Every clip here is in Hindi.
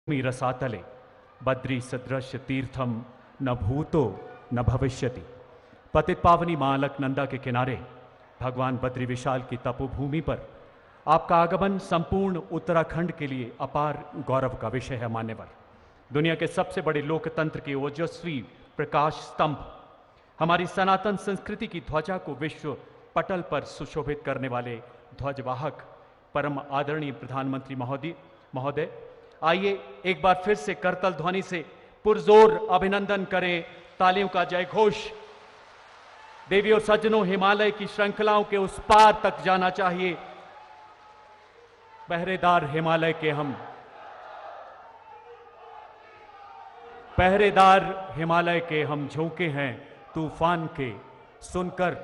रसातले बद्री सदृश तीर्थम न भूतो न भविष्यति। पतित पावनी मां अलकनंदा के किनारे भगवान बद्री विशाल की तपोभूमि पर आपका आगमन संपूर्ण उत्तराखंड के लिए अपार गौरव का विषय है। मान्यवर, दुनिया के सबसे बड़े लोकतंत्र के ओजस्वी प्रकाश स्तंभ, हमारी सनातन संस्कृति की ध्वजा को विश्व पटल पर सुशोभित करने वाले ध्वजवाहक परम आदरणीय प्रधानमंत्री महोदय, आइए एक बार फिर से करतल ध्वनि से पुरजोर अभिनंदन करें। तालियों का जय घोष। देवी और सज्जनों, हिमालय की श्रृंखलाओं के उस पार तक जाना चाहिए। पहरेदार हिमालय के हम, पहरेदार हिमालय के हम झोंके हैं तूफान के, सुनकर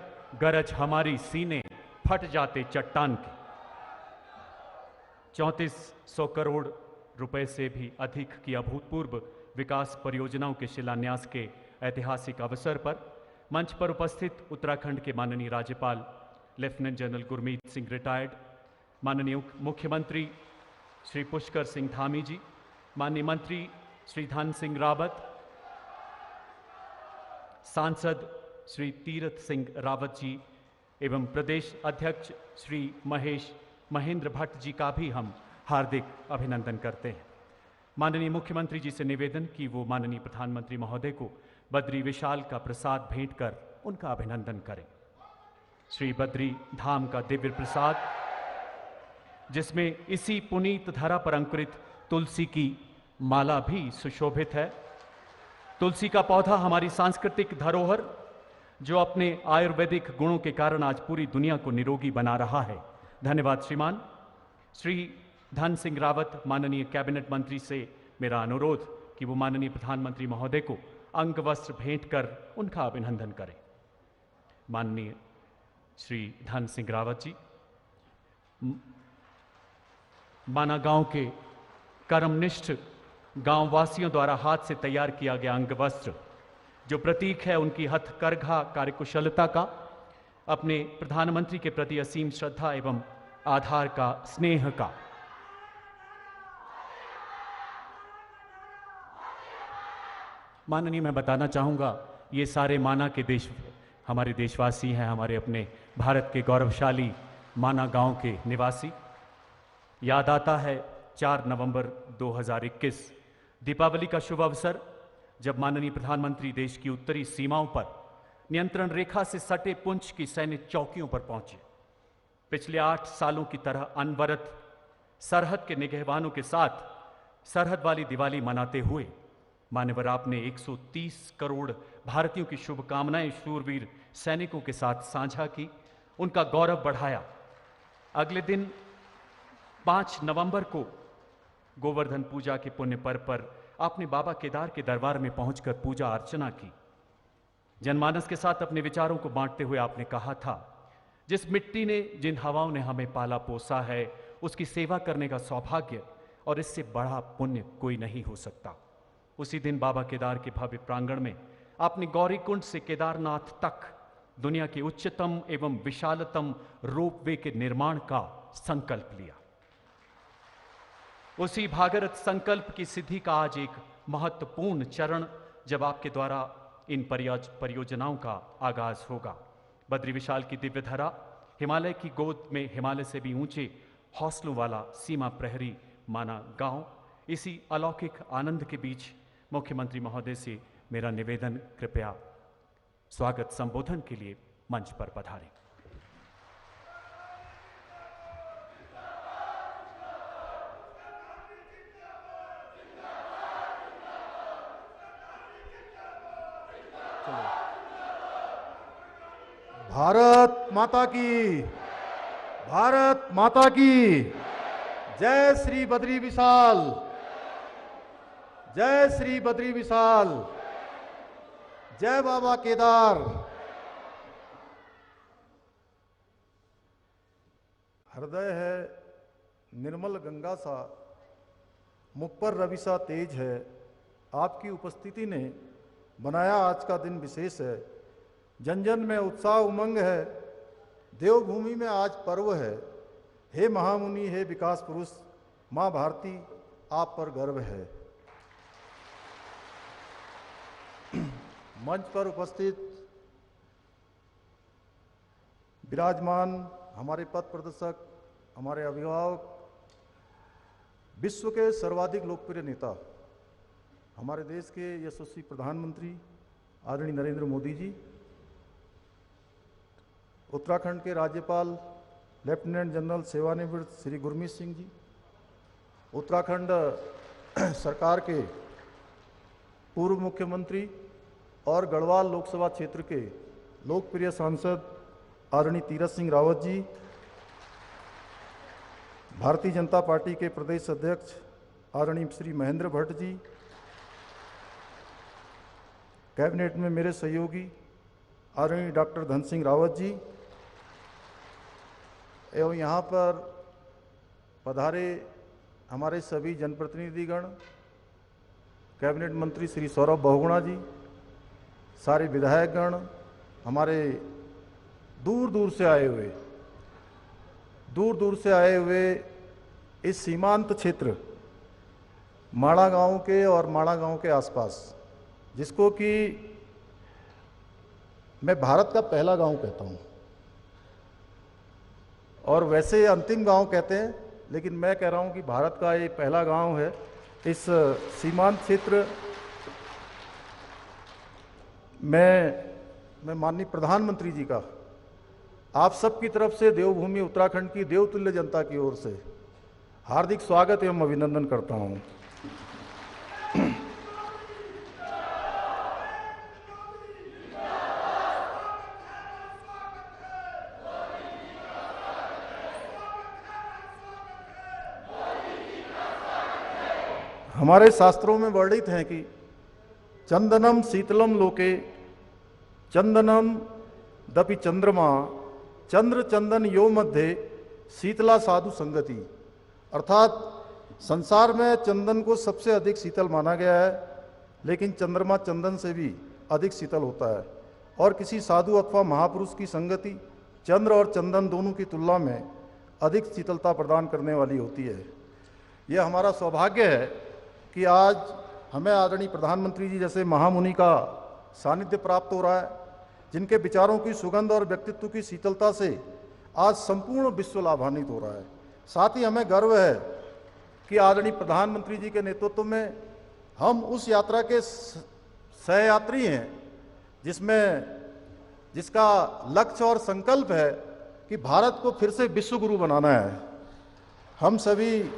गरज हमारी सीने फट जाते चट्टान के। 3400 करोड़ रुपए से भी अधिक की अभूतपूर्व विकास परियोजनाओं के शिलान्यास के ऐतिहासिक अवसर पर मंच पर उपस्थित उत्तराखंड के माननीय राज्यपाल lieutenant general Gurmeet Singh retired, माननीय मुख्यमंत्री श्री पुष्कर सिंह धामी जी, माननीय मंत्री श्री धन सिंह रावत, सांसद श्री तीरथ सिंह रावत जी एवं प्रदेश अध्यक्ष श्री महेंद्र भट्ट जी का भी हम हार्दिक अभिनंदन करते हैं। माननीय मुख्यमंत्री जी से निवेदन कि वो माननीय प्रधानमंत्री महोदय को बद्री विशाल का प्रसाद भेंट कर उनका अभिनंदन करें। श्री बद्री धाम का दिव्य प्रसाद, जिसमें इसी पुनीत धरा पर अंकुरित तुलसी की माला भी सुशोभित है। तुलसी का पौधा हमारी सांस्कृतिक धरोहर, जो अपने आयुर्वेदिक गुणों के कारण आज पूरी दुनिया को निरोगी बना रहा है। धन्यवाद श्रीमान। श्री धन सिंह रावत, माननीय कैबिनेट मंत्री से मेरा अनुरोध कि वो माननीय प्रधानमंत्री महोदय को अंग वस्त्र भेंट कर उनका अभिनंदन करें। माननीय श्री धन सिंह रावत जी, माना गांव के कर्मनिष्ठ गांव वासियों द्वारा हाथ से तैयार किया गया अंग वस्त्र, जो प्रतीक है उनकी हथकरघा कार्यकुशलता का, अपने प्रधानमंत्री के प्रति असीम श्रद्धा एवं आधार का, स्नेह का। माननीय, मैं बताना चाहूँगा, ये सारे माना के देश हमारे देशवासी हैं, हमारे अपने भारत के गौरवशाली माना गांव के निवासी। याद आता है 4 नवंबर 2021 दीपावली का शुभ अवसर, जब माननीय प्रधानमंत्री देश की उत्तरी सीमाओं पर नियंत्रण रेखा से सटे पुंछ की सैन्य चौकियों पर पहुंचे। पिछले 8 सालों की तरह अनवरत सरहद के निगहबानों के साथ सरहद वाली दिवाली मनाते हुए मान्यवर, आपने 130 करोड़ भारतीयों की शुभकामनाएं शूरवीर सैनिकों के साथ साझा की, उनका गौरव बढ़ाया। अगले दिन 5 नवंबर को गोवर्धन पूजा के पुण्य पर्व पर आपने बाबा केदार के दरबार में पहुंचकर पूजा अर्चना की। जनमानस के साथ अपने विचारों को बांटते हुए आपने कहा था, जिस मिट्टी ने, जिन हवाओं ने हमें पाला पोसा है, उसकी सेवा करने का सौभाग्य और इससे बड़ा पुण्य कोई नहीं हो सकता। उसी दिन बाबा केदार के भव्य प्रांगण में आपने गौरीकुंड से केदारनाथ तक दुनिया के उच्चतम एवं विशालतम रोपवे के निर्माण का संकल्प लिया। उसी भागीरथ संकल्प की सिद्धि का आज एक महत्वपूर्ण चरण, जब आपके द्वारा इन परियोजनाओं का आगाज होगा। बद्री विशाल की दिव्य धरा, हिमालय की गोद में हिमालय से भी ऊंचे हौसलों वाला सीमा प्रहरी माना गांव, इसी अलौकिक आनंद के बीच मुख्यमंत्री महोदय से मेरा निवेदन, कृपया स्वागत संबोधन के लिए मंच पर पधारें। भारत माता की, भारत माता की जय। श्री बद्री विशाल, जय श्री बद्री विशाल, जय बाबा केदार। हृदय है निर्मल गंगा सा, मुख पर रवि सा तेज है। आपकी उपस्थिति ने बनाया आज का दिन विशेष है। जन जन में उत्साह उमंग है, देवभूमि में आज पर्व है। हे महामुनि, हे विकास पुरुष, माँ भारती, आप पर गर्व है। मंच पर उपस्थित विराजमान हमारे पथ प्रदर्शक, हमारे अभिभावक, विश्व के सर्वाधिक लोकप्रिय नेता, हमारे देश के यशस्वी प्रधानमंत्री आदरणीय नरेंद्र मोदी जी, उत्तराखंड के राज्यपाल लेफ्टिनेंट जनरल सेवानिवृत्त श्री गुरमीत सिंह जी, उत्तराखंड सरकार के पूर्व मुख्यमंत्री और गढ़वाल लोकसभा क्षेत्र के लोकप्रिय सांसद आदरणीय तीरथ सिंह रावत जी, भारतीय जनता पार्टी के प्रदेश अध्यक्ष आदरणीय श्री महेंद्र भट्ट जी, कैबिनेट में मेरे सहयोगी आदरणीय डॉक्टर धन सिंह रावत जी, एवं यहाँ पर पधारे हमारे सभी जनप्रतिनिधिगण, कैबिनेट मंत्री श्री सौरभ बहुगुणा जी, सारे विधायकगण, हमारे दूर दूर से आए हुए इस सीमांत क्षेत्र माड़ा गांव के और माड़ा गांव के आसपास, जिसको कि मैं भारत का पहला गांव कहता हूं, और वैसे अंतिम गांव कहते हैं, लेकिन मैं कह रहा हूं कि भारत का ये पहला गांव है। इस सीमांत क्षेत्र मैं माननीय प्रधानमंत्री जी का आप सबकी तरफ से देवभूमि उत्तराखंड की देवतुल्य जनता की ओर से हार्दिक स्वागत एवं अभिनंदन करता हूं। हमारे शास्त्रों में वर्णित है कि चंदनम शीतलम लोके चंदनम दपि चंद्रमा चंद्र चंदन यो मध्य शीतला साधु संगति, अर्थात संसार में चंदन को सबसे अधिक शीतल माना गया है, लेकिन चंद्रमा चंदन से भी अधिक शीतल होता है, और किसी साधु अथवा महापुरुष की संगति चंद्र और चंदन दोनों की तुलना में अधिक शीतलता प्रदान करने वाली होती है। यह हमारा सौभाग्य है कि आज हमें आदरणीय प्रधानमंत्री जी जैसे महामुनि का सानिध्य प्राप्त हो रहा है, जिनके विचारों की सुगंध और व्यक्तित्व की शीतलता से आज संपूर्ण विश्व लाभान्वित हो रहा है। साथ ही हमें गर्व है कि आदरणीय प्रधानमंत्री जी के नेतृत्व में हम उस यात्रा के सहयात्री हैं, जिसका लक्ष्य और संकल्प है कि भारत को फिर से विश्व गुरु बनाना है। हम सभी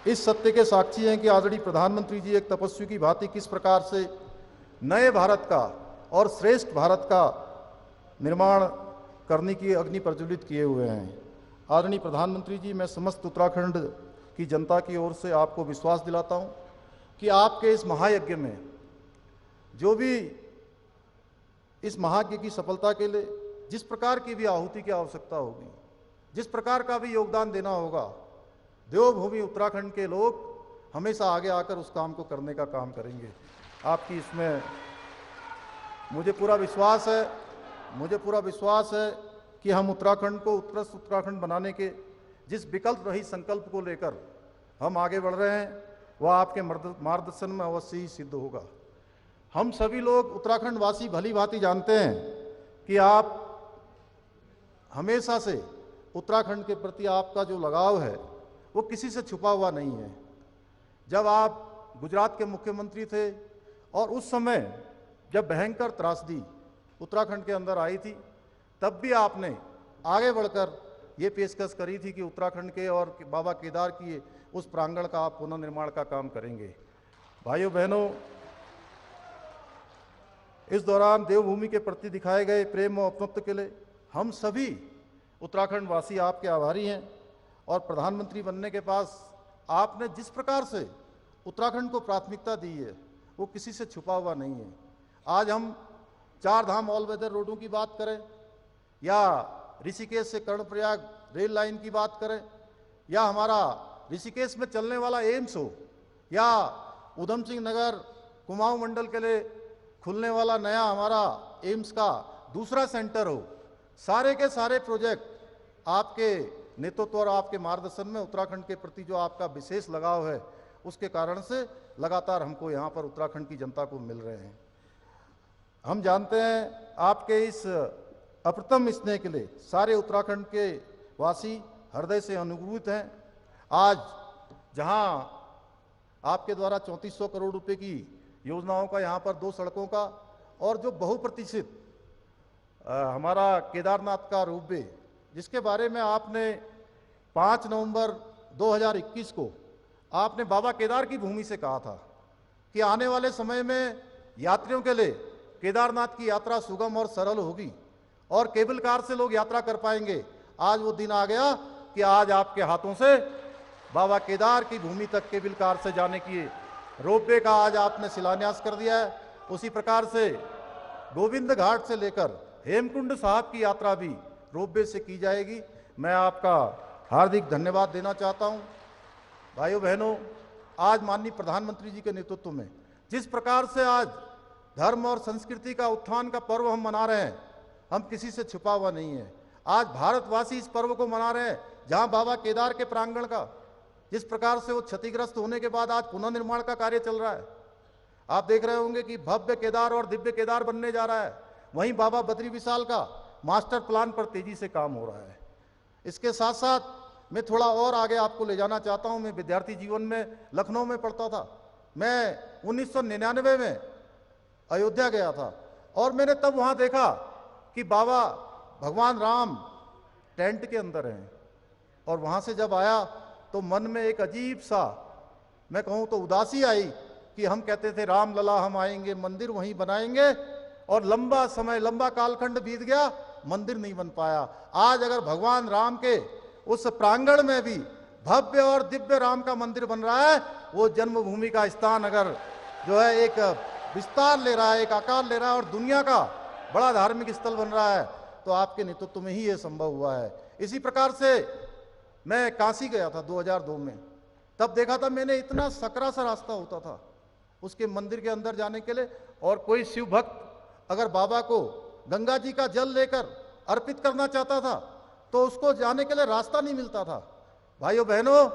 इस सत्य के साक्षी हैं कि आदरणीय प्रधानमंत्री जी एक तपस्वी की भांति किस प्रकार से नए भारत का और श्रेष्ठ भारत का निर्माण करने की अग्नि प्रज्वलित किए हुए हैं। आदरणीय प्रधानमंत्री जी, मैं समस्त उत्तराखंड की जनता की ओर से आपको विश्वास दिलाता हूं कि आपके इस महायज्ञ में जो भी इस महायज्ञ की सफलता के लिए जिस प्रकार की भी आहुति की आवश्यकता होगी, जिस प्रकार का भी योगदान देना होगा, देवभूमि उत्तराखंड के लोग हमेशा आगे आकर उस काम को करने का काम करेंगे। आपकी इसमें मुझे पूरा विश्वास है कि हम उत्तराखंड को उत्कृष्ट उत्तराखंड बनाने के जिस विकल्प रहित संकल्प को लेकर हम आगे बढ़ रहे हैं, वह आपके मार्गदर्शन में अवश्य ही सिद्ध होगा। हम सभी लोग उत्तराखंड वासी भली भांति जानते हैं कि आप हमेशा से उत्तराखंड के प्रति आपका जो लगाव है वो किसी से छुपा हुआ नहीं है। जब आप गुजरात के मुख्यमंत्री थे और उस समय जब भयंकर त्रासदी उत्तराखंड के अंदर आई थी, तब भी आपने आगे बढ़कर ये पेशकश करी थी कि उत्तराखंड के और बाबा केदार की उस प्रांगण का आप पुनर्निर्माण का काम करेंगे। भाइयों बहनों, इस दौरान देवभूमि के प्रति दिखाए गए प्रेम और अपनत्व के लिए हम सभी उत्तराखंड वासी आपके आभारी हैं, और प्रधानमंत्री बनने के पास आपने जिस प्रकार से उत्तराखंड को प्राथमिकता दी है वो किसी से छुपा हुआ नहीं है। आज हम 4 धाम ऑल वेदर रोडों की बात करें, या ऋषिकेश से कर्णप्रयाग रेल लाइन की बात करें, या हमारा ऋषिकेश में चलने वाला एम्स हो, या उधम सिंह नगर कुमाऊं मंडल के लिए खुलने वाला नया हमारा एम्स का दूसरा सेंटर हो, सारे के सारे प्रोजेक्ट आपके नेतृत्व और आपके मार्गदर्शन में उत्तराखंड के प्रति जो आपका विशेष लगाव है, उसके कारण से लगातार हमको यहाँ पर उत्तराखंड की जनता को मिल रहे हैं। हम जानते हैं आपके इस अप्रतम स्नेह के लिए सारे उत्तराखंड के वासी हृदय से अनुग्रहित हैं। आज जहां आपके द्वारा 3400 करोड़ रुपए की योजनाओं का यहाँ पर 2 सड़कों का और जो बहुप्रतीक्षित हमारा केदारनाथ का रोपवे, जिसके बारे में आपने 5 नवंबर 2021 को आपने बाबा केदार की भूमि से कहा था कि आने वाले समय में यात्रियों के लिए केदारनाथ की यात्रा सुगम और सरल होगी और केबल कार से लोग यात्रा कर पाएंगे। आज वो दिन आ गया कि आज आपके हाथों से बाबा केदार की भूमि तक केबल कार से जाने की रोपवे का आज आपने शिलान्यास कर दिया है। उसी प्रकार से गोविंद घाट से लेकर हेमकुंड साहब की यात्रा भी रोपवे से की जाएगी। मैं आपका हार्दिक धन्यवाद देना चाहता हूं। भाइयों बहनों, आज माननीय प्रधानमंत्री जी के नेतृत्व में जिस प्रकार से आज धर्म और संस्कृति का उत्थान का पर्व हम मना रहे हैं, हम किसी से छुपा हुआ नहीं है। आज भारतवासी इस पर्व को मना रहे हैं, जहां बाबा केदार के प्रांगण का जिस प्रकार से वो क्षतिग्रस्त होने के बाद आज पुनर्निर्माण का कार्य चल रहा है। आप देख रहे होंगे कि भव्य केदार और दिव्य केदार बनने जा रहा है। वहीं बाबा बद्री विशाल का मास्टर प्लान पर तेजी से काम हो रहा है। इसके साथ साथ मैं थोड़ा और आगे आपको ले जाना चाहता हूं। मैं विद्यार्थी जीवन में लखनऊ में पढ़ता था। मैं 1999 में अयोध्या गया था और मैंने तब वहां देखा कि बाबा भगवान राम टेंट के अंदर हैं। और वहां से जब आया तो मन में एक अजीब सा, मैं कहूं तो उदासी आई कि हम कहते थे राम लला हम आएंगे, मंदिर वहीं बनाएंगे, और लंबा समय, लंबा कालखंड बीत गया, मंदिर नहीं बन पाया। आज अगर भगवान राम के उस प्रांगण में भी भव्य और दिव्य राम का मंदिर बन रहा है, वो जन्मभूमि का स्थान अगर जो है एक विस्तार ले रहा है, एक आकार ले रहा है और दुनिया का बड़ा धार्मिक स्थल बन रहा है, तो आपके नेतृत्व में ही ये संभव हुआ है। इसी प्रकार से मैं काशी गया था 2002 में। तब देखा था मैंने, इतना सकरा सा रास्ता होता था उसके मंदिर के अंदर जाने के लिए, और कोई शिव भक्त अगर बाबा को गंगा जी का जल लेकर अर्पित करना चाहता था तो उसको जाने के लिए रास्ता नहीं मिलता था। भाइयों बहनों,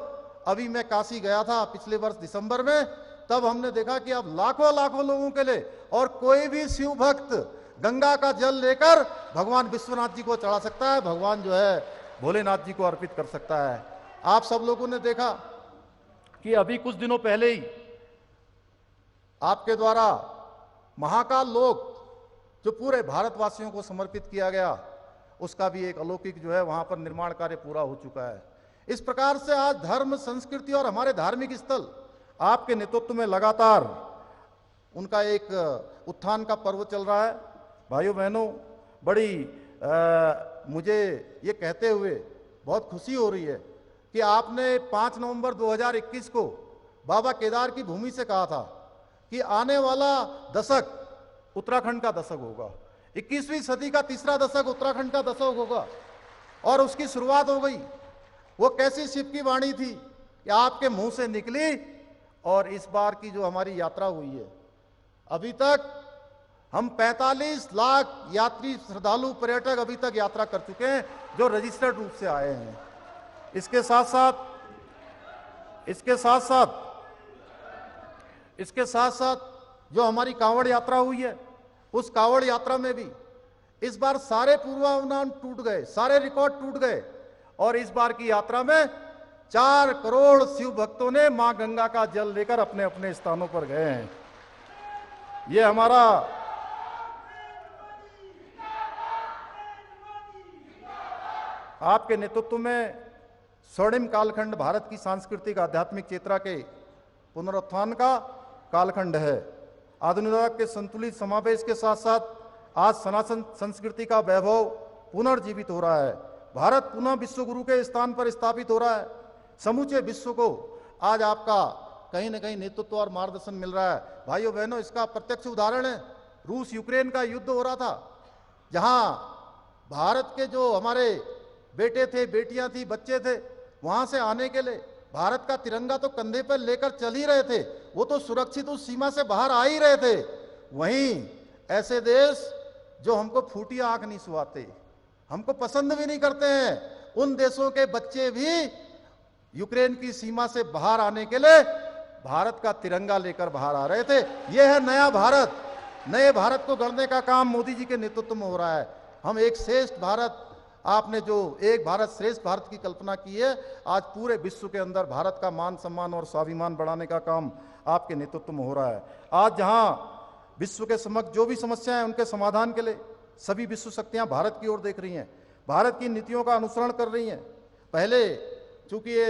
अभी मैं काशी गया था पिछले वर्ष दिसंबर में, तब हमने देखा कि अब लाखों लाखों लोगों के लिए, और कोई भी शिव भक्त गंगा का जल लेकर भगवान विश्वनाथ जी को चढ़ा सकता है, भगवान जो है भोलेनाथ जी को अर्पित कर सकता है। आप सब लोगों ने देखा कि अभी कुछ दिनों पहले ही आपके द्वारा महाकाल लोक जो पूरे भारतवासियों को समर्पित किया गया, उसका भी एक अलौकिक जो है वहां पर निर्माण कार्य पूरा हो चुका है। इस प्रकार से आज धर्म, संस्कृति और हमारे धार्मिक स्थल आपके नेतृत्व में लगातार उनका एक उत्थान का पर्व चल रहा है। भाइयों बहनों, बड़ी मुझे ये कहते हुए बहुत खुशी हो रही है कि आपने 5 नवंबर 2021 को बाबा केदार की भूमि से कहा था कि आने वाला दशक उत्तराखंड का दशक होगा, 21वीं सदी का तीसरा दशक उत्तराखंड का दशक होगा, और उसकी शुरुआत हो गई। वो कैसी शिव की वाणी थी कि आपके मुंह से निकली, और इस बार की जो हमारी यात्रा हुई है, अभी तक हम 45 लाख यात्री, श्रद्धालु, पर्यटक अभी तक यात्रा कर चुके हैं जो रजिस्टर्ड रूप से आए हैं। इसके साथ साथ जो हमारी कांवड़ यात्रा हुई है, उस कांवड़ यात्रा में भी इस बार सारे पूर्वानुमान टूट गए, सारे रिकॉर्ड टूट गए, और इस बार की यात्रा में 4 करोड़ शिव भक्तों ने मां गंगा का जल लेकर अपने अपने स्थानों पर गए हैं। ये हमारा आपके नेतृत्व में स्वर्णिम कालखंड भारत की सांस्कृतिक आध्यात्मिक चेतना के पुनरुत्थान का कालखंड है। आधुनिकता के संतुलित समावेश के साथ साथ आज सनातन संस्कृति का वैभव पुनर्जीवित हो रहा है। भारत पुनः विश्व गुरु के स्थान पर स्थापित हो रहा है। समूचे विश्व को आज आपका कहीं न कहीं नेतृत्व और मार्गदर्शन मिल रहा है। भाइयों बहनों, इसका प्रत्यक्ष उदाहरण है, रूस यूक्रेन का युद्ध हो रहा था, जहां भारत के जो हमारे बेटे थे, बेटियां थी, बच्चे थे, वहां से आने के लिए भारत का तिरंगा तो कंधे पर लेकर चल ही रहे थे, वो तो सुरक्षित उस सीमा से बाहर आ ही रहे थे। वहीं ऐसे देश जो हमको फूटी आंख नहीं सुहाते, हमको पसंद भी नहीं करते हैं, उन देशों के बच्चे भी यूक्रेन की सीमा से बाहर आने के लिए भारत का तिरंगा लेकर बाहर आ रहे थे। यह है नया भारत। नए भारत को गढ़ने का काम मोदी जी के नेतृत्व में हो रहा है। हम एक श्रेष्ठ भारत, आपने जो एक भारत श्रेष्ठ भारत की कल्पना की है, आज पूरे विश्व के अंदर भारत का मान सम्मान और स्वाभिमान बढ़ाने का काम आपके नेतृत्व में हो रहा है। आज जहां विश्व के समक्ष जो भी समस्याएं हैं उनके समाधान के लिए सभी विश्व शक्तियां भारत की ओर देख रही हैं, भारत की नीतियों का अनुसरण कर रही हैं। पहले चूंकि ये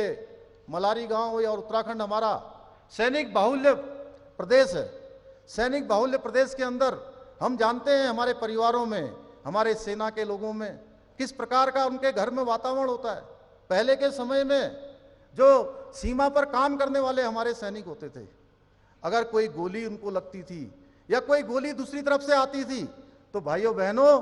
मलारी गांव और उत्तराखंड हमारा सैनिक बाहुल्य प्रदेश है, सैनिक बाहुल्य प्रदेश के अंदर हम जानते हैं हमारे परिवारों में, हमारे सेना के लोगों में किस प्रकार का उनके घर में वातावरण होता है। पहले के समय में जो सीमा पर काम करने वाले हमारे सैनिक होते थे, अगर कोई गोली उनको लगती थी या कोई गोली दूसरी तरफ से आती थी तो भाइयों बहनों,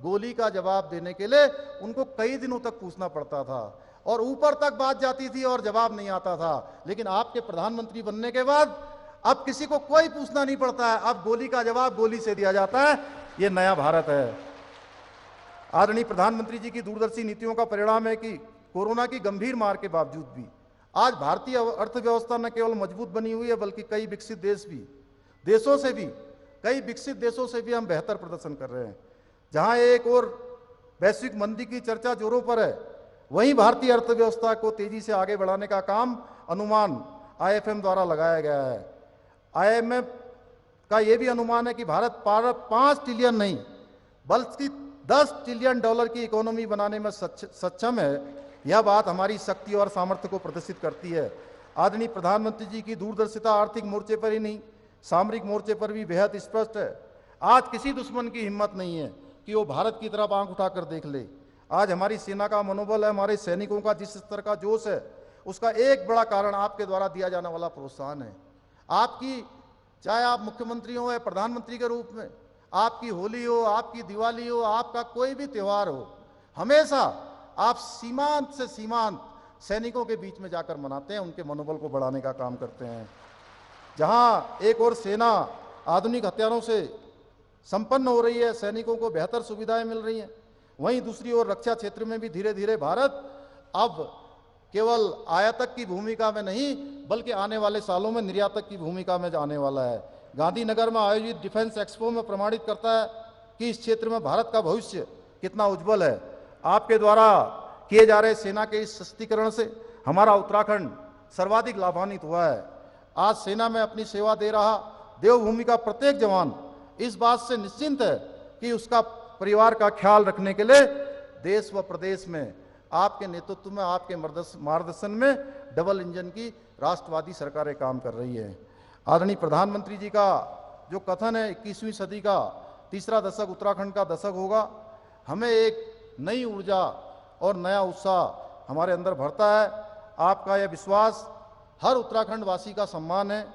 गोली का जवाब देने के लिए उनको कई दिनों तक पूछना पड़ता था और ऊपर तक बात जाती थी और जवाब नहीं आता था। लेकिन आपके प्रधानमंत्री बनने के बाद अब किसी को कोई पूछना नहीं पड़ता है, अब गोली का जवाब गोली से दिया जाता है। ये नया भारत है। आदरणीय प्रधानमंत्री जी की दूरदर्शी नीतियों का परिणाम है कि कोरोना की गंभीर मार के बावजूद भी आज भारतीय अर्थव्यवस्था न केवल मजबूत बनी हुई है बल्कि कई विकसित देशों से भी हम बेहतर प्रदर्शन कर रहे हैं। जहां एक और वैश्विक मंदी की चर्चा जोरों पर है, वहीं भारतीय अर्थव्यवस्था को तेजी से आगे बढ़ाने का काम अनुमान आईएफएम द्वारा लगाया गया है। आईएमएफ का यह भी अनुमान है कि भारत 5 ट्रिलियन नहीं बल्कि 10 ट्रिलियन डॉलर की इकोनॉमी बनाने में सक्षम है। यह बात हमारी शक्ति और सामर्थ्य को प्रदर्शित करती है। आदरणीय प्रधानमंत्री जी की दूरदर्शिता आर्थिक मोर्चे पर ही नहीं, सामरिक मोर्चे पर भी बेहद स्पष्ट है। आज किसी दुश्मन की हिम्मत नहीं है कि वो भारत की तरफ आंख उठाकर देख ले। आज हमारी सेना का मनोबल है, हमारे सैनिकों का जिस स्तर का जोश है, उसका एक बड़ा कारण आपके द्वारा दिया जाने वाला प्रोत्साहन है। आपकी, चाहे आप मुख्यमंत्री हो या प्रधानमंत्री के रूप में, आपकी होली हो, आपकी दिवाली हो, आपका कोई भी त्यौहार हो, हमेशा आप सीमांत से सीमांत सैनिकों के बीच में जाकर मनाते हैं, उनके मनोबल को बढ़ाने का काम करते हैं। जहां एक और सेना आधुनिक हथियारों से संपन्न हो रही है, सैनिकों को बेहतर सुविधाएं मिल रही हैं, वहीं दूसरी ओर रक्षा क्षेत्र में भी धीरे धीरे भारत अब केवल आयातक की भूमिका में नहीं बल्कि आने वाले सालों में निर्यातक की भूमिका में जाने वाला है। गांधीनगर में आयोजित डिफेंस एक्सपो में प्रमाणित करता है कि इस क्षेत्र में भारत का भविष्य कितना उज्जवल है। आपके द्वारा किए जा रहे सेना के इस सशक्तिकरण से हमारा उत्तराखंड सर्वाधिक लाभान्वित हुआ है। आज सेना में अपनी सेवा दे रहा देवभूमि का प्रत्येक जवान इस बात से निश्चिंत है कि उसका परिवार का ख्याल रखने के लिए देश व प्रदेश में आपके नेतृत्व में, आपके मार्गदर्शन में डबल इंजन की राष्ट्रवादी सरकारें काम कर रही है। आदरणीय प्रधानमंत्री जी का जो कथन है 21वीं सदी का तीसरा दशक उत्तराखंड का दशक होगा, हमें एक नई ऊर्जा और नया उत्साह हमारे अंदर भरता है। आपका यह विश्वास हर उत्तराखंड वासी का सम्मान है।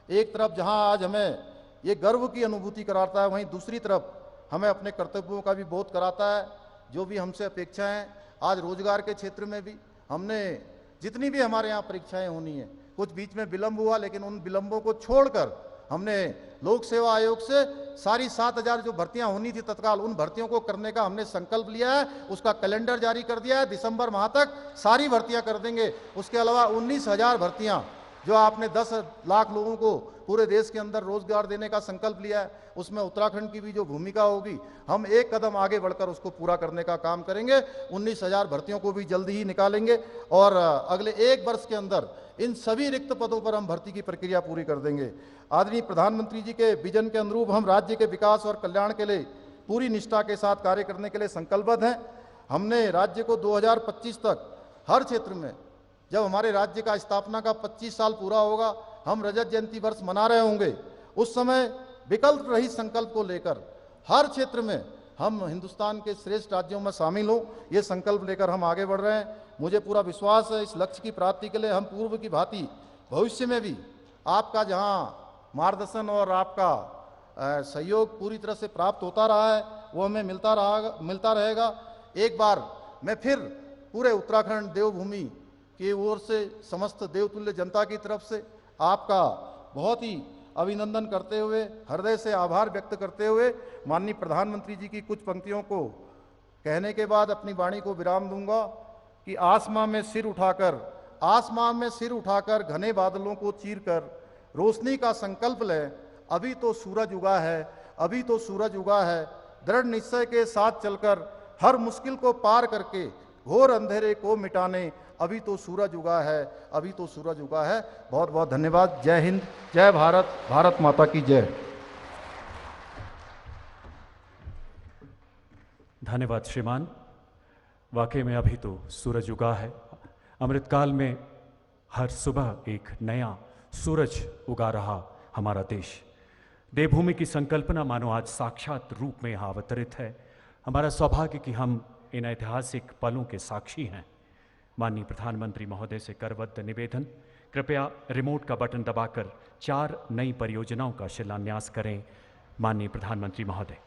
एक तरफ जहां आज हमें ये गर्व की अनुभूति कराता है, वहीं दूसरी तरफ हमें अपने कर्तव्यों का भी बोध कराता है। जो भी हमसे अपेक्षाएं, आज रोजगार के क्षेत्र में भी हमने जितनी भी हमारे यहाँ परीक्षाएं होनी है, कुछ बीच में विलंब हुआ लेकिन उन विलंबों को छोड़कर हमने लोक सेवा आयोग से सारी 7,000 जो भर्तियां होनी थी तत्काल, उन भर्तियों को करने का हमने संकल्प लिया है। उसका कैलेंडर जारी कर दिया है, दिसंबर माह तक सारी भर्तियां कर देंगे। उसके अलावा 19,000 भर्तियां जो आपने 10 लाख लोगों को पूरे देश के अंदर रोजगार देने का संकल्प लिया है, उसमें उत्तराखंड की भी जो भूमिका होगी, हम एक कदम आगे बढ़कर उसको पूरा करने का काम करेंगे। 19,000 भर्तियों को भी जल्दी ही निकालेंगे और अगले 1 वर्ष के अंदर इन सभी रिक्त पदों पर हम भर्ती की प्रक्रिया पूरी कर देंगे। आदरणीय प्रधानमंत्री जी के विजन के अनुरूप हम राज्य के विकास और कल्याण के लिए पूरी निष्ठा के साथ कार्य करने के लिए संकल्पबद्ध हैं। हमने राज्य को 2025 तक हर क्षेत्र में, जब हमारे राज्य का स्थापना का 25 साल पूरा होगा, हम रजत जयंती वर्ष मना रहे होंगे, उस समय विकल्प रहित संकल्प को लेकर हर क्षेत्र में हम हिंदुस्तान के श्रेष्ठ राज्यों में शामिल हों, ये संकल्प लेकर हम आगे बढ़ रहे हैं। मुझे पूरा विश्वास है इस लक्ष्य की प्राप्ति के लिए हम पूर्व की भांति भविष्य में भी आपका जहां मार्गदर्शन और आपका सहयोग पूरी तरह से प्राप्त होता रहा है, वो हमें मिलता रहेगा। एक बार मैं फिर पूरे उत्तराखंड देवभूमि की ओर से समस्त देवतुल्य जनता की तरफ से आपका बहुत ही अभिनंदन करते हुए, हृदय से आभार व्यक्त करते हुए, माननीय प्रधानमंत्री जी की कुछ पंक्तियों को कहने के बाद अपनी वाणी को विराम दूंगा। कि आसमान में सिर उठाकर घने बादलों को चीरकर रोशनी का संकल्प लें। अभी तो सूरज उगा है, अभी तो सूरज उगा है। दृढ़ निश्चय के साथ चलकर हर मुश्किल को पार करके घोर अंधेरे को मिटाने अभी तो सूरज उगा है, अभी तो सूरज उगा है। बहुत बहुत धन्यवाद। जय हिंद, जय भारत, भारत माता की जय। धन्यवाद श्रीमान। वाकई में अभी तो सूरज उगा है। अमृतकाल में हर सुबह एक नया सूरज उगा रहा हमारा देश। देवभूमि की संकल्पना मानो आज साक्षात रूप में यहाँ अवतरित है। हमारा सौभाग्य कि हम इन ऐतिहासिक पलों के साक्षी हैं। माननीय प्रधानमंत्री महोदय से करबद्ध निवेदन, कृपया रिमोट का बटन दबाकर 4 नई परियोजनाओं का शिलान्यास करें। माननीय प्रधानमंत्री महोदय।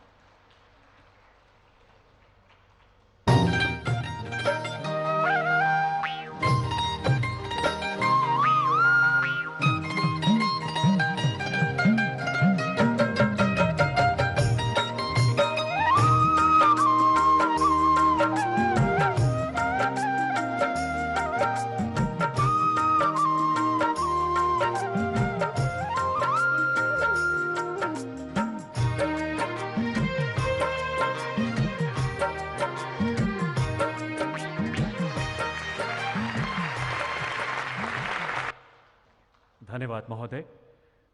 धन्यवाद महोदय।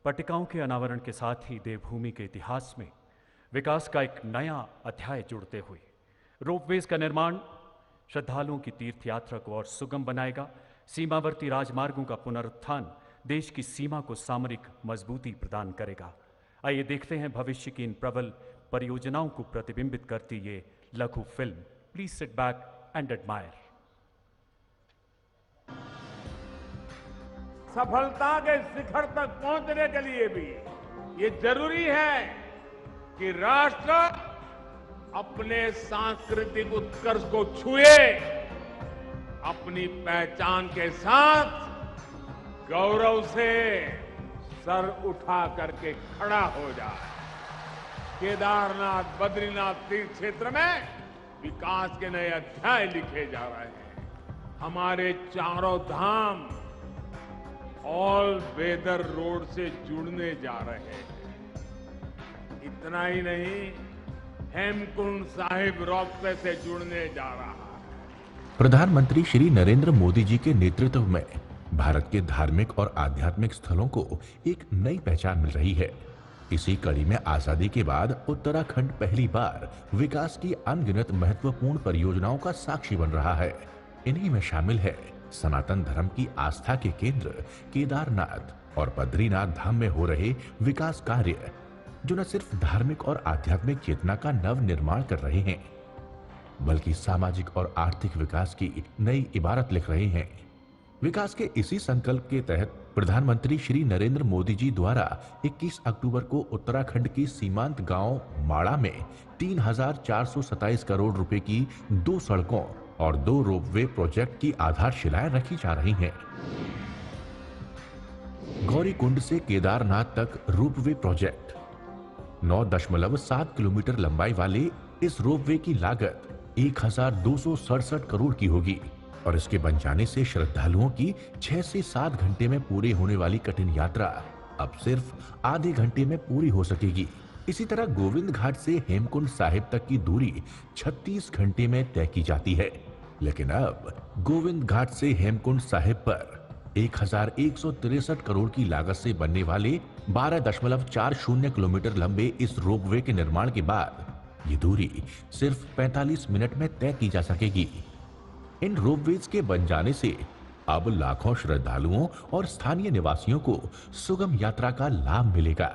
पट्टिकाओं के अनावरण के साथ ही देवभूमि के इतिहास में विकास का एक नया अध्याय जुड़ते हुए रोपवेज का निर्माण श्रद्धालुओं की तीर्थ यात्रा को और सुगम बनाएगा। सीमावर्ती राजमार्गों का पुनरुत्थान देश की सीमा को सामरिक मजबूती प्रदान करेगा। आइए देखते हैं भविष्य की इन प्रबल परियोजनाओं को प्रतिबिंबित करती ये लघु film. Please sit back and admire. सफलता के शिखर तक पहुंचने के लिए भी ये जरूरी है कि राष्ट्र अपने सांस्कृतिक उत्कर्ष को छुए, अपनी पहचान के साथ गौरव से सर उठा करके खड़ा हो जाए। केदारनाथ, बद्रीनाथ तीर्थ क्षेत्र में विकास के नए अध्याय लिखे जा रहे हैं। हमारे चारों धाम ऑल वेदर रोड से जुड़ने जा रहे हैं। इतना ही नहीं, हेमकुंड साहिब रॉपवे से जुड़ने जा रहा है। प्रधानमंत्री श्री नरेंद्र मोदी जी के नेतृत्व में भारत के धार्मिक और आध्यात्मिक स्थलों को एक नई पहचान मिल रही है। इसी कड़ी में आजादी के बाद उत्तराखंड पहली बार विकास की अनगिनत महत्वपूर्ण परियोजनाओं का साक्षी बन रहा है। इन्हीं में शामिल है सनातन धर्म की आस्था के केंद्र केदारनाथ और बद्रीनाथ धाम में हो रहे विकास कार्य, जो न सिर्फ धार्मिक और आध्यात्मिक चेतना का नव निर्माण कर रहे हैं, बल्कि सामाजिक और आर्थिक विकास की नई इबारत लिख रहे हैं। विकास के इसी संकल्प के तहत प्रधानमंत्री श्री नरेंद्र मोदी जी द्वारा 21 अक्टूबर को उत्तराखंड की सीमांत गांव माड़ा में 3,427 करोड़ रुपए की 2 सड़कों और 2 रोपवे प्रोजेक्ट की आधारशिलाएं रखी जा रही हैं। गौरीकुंड से केदारनाथ तक रोपवे प्रोजेक्ट 9.7 किलोमीटर लंबाई वाले इस रोपवे की लागत 1,267 करोड़ की होगी और इसके बन जाने से श्रद्धालुओं की 6 से 7 घंटे में पूरी होने वाली कठिन यात्रा अब सिर्फ आधे घंटे में पूरी हो सकेगी। इसी तरह गोविंद घाट से हेमकुंड साहिब तक की दूरी 36 घंटे में तय की जाती है, लेकिन अब गोविंद घाट से हेमकुंड साहिब पर 1,163 करोड़ की लागत से बनने वाले 12.40 किलोमीटर लंबे इस रोपवे के निर्माण के बाद ये दूरी सिर्फ 45 मिनट में तय की जा सकेगी। इन रोपवेज के बन जाने से अब लाखों श्रद्धालुओं और स्थानीय निवासियों को सुगम यात्रा का लाभ मिलेगा।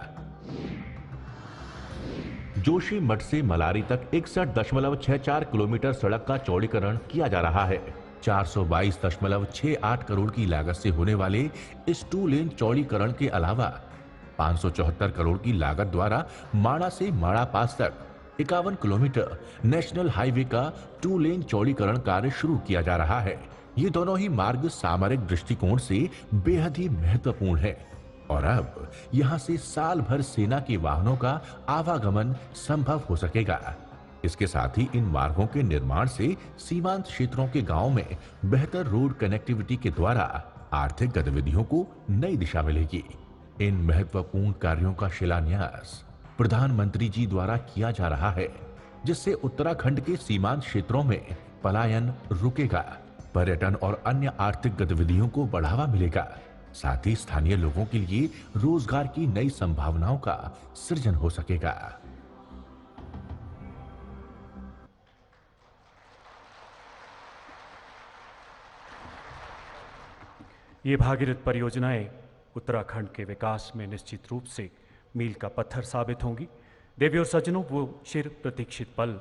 जोशी मठ से मलारी तक 61.64 किलोमीटर सड़क का चौड़ीकरण किया जा रहा है। 422.68 करोड़ की लागत से होने वाले इस 2 लेन चौड़ीकरण के अलावा 574 करोड़ की लागत द्वारा माड़ा से माड़ा पास तक 51 किलोमीटर नेशनल हाईवे का 2 लेन चौड़ीकरण कार्य शुरू किया जा रहा है। ये दोनों ही मार्ग सामरिक दृष्टिकोण से बेहद ही महत्वपूर्ण है और अब यहां से साल भर सेना के वाहनों का आवागमन संभव हो सकेगा। इसके साथ ही इन मार्गों के निर्माण से सीमांत क्षेत्रों के गांवों में बेहतर रोड कनेक्टिविटी के द्वारा आर्थिक गतिविधियों को नई दिशा मिलेगी। इन महत्वपूर्ण कार्यों का शिलान्यास प्रधानमंत्री जी द्वारा किया जा रहा है, जिससे उत्तराखंड के सीमांत क्षेत्रों में पलायन रुकेगा, पर्यटन और अन्य आर्थिक गतिविधियों को बढ़ावा मिलेगा। साथ ही स्थानीय लोगों के लिए रोजगार की नई संभावनाओं का सृजन हो सकेगा। ये भागीरथ परियोजनाएं उत्तराखंड के विकास में निश्चित रूप से मील का पत्थर साबित होंगी। देवी और सज्जनों, वो चिर प्रतीक्षित पल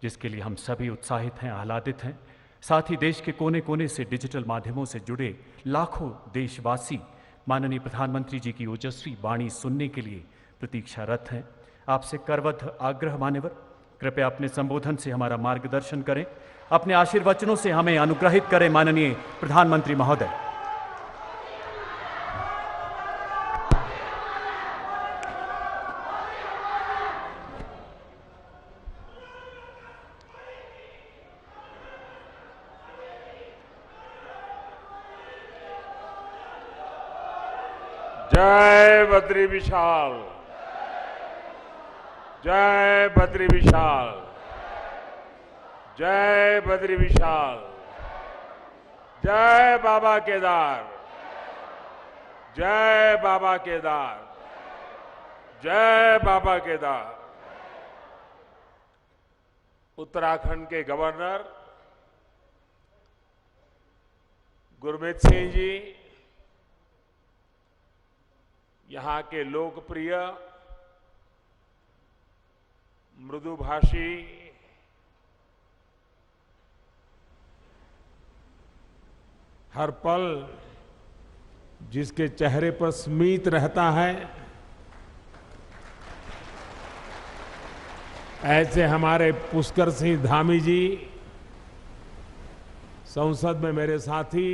जिसके लिए हम सभी उत्साहित हैं, आह्लादित हैं, साथ ही देश के कोने कोने से डिजिटल माध्यमों से जुड़े लाखों देशवासी माननीय प्रधानमंत्री जी की ओजस्वी वाणी सुनने के लिए प्रतीक्षारत हैं। आपसे करबद्ध आग्रह मान्यवर, कृपया अपने संबोधन से हमारा मार्गदर्शन करें, अपने आशीर्वचनों से हमें अनुग्रहित करें। माननीय प्रधानमंत्री महोदय। जय बद्री विशाल, जय बद्री विशाल, जय बद्री विशाल, जय बाबा केदार, जय बाबा केदार, जय बाबा केदार। उत्तराखंड के गवर्नर गुरमीत सिंह जी, यहां के लोकप्रिय मृदुभाषी हर पल जिसके चेहरे पर स्मित रहता है, ऐसे हमारे पुष्कर सिंह धामी जी, संसद में मेरे साथी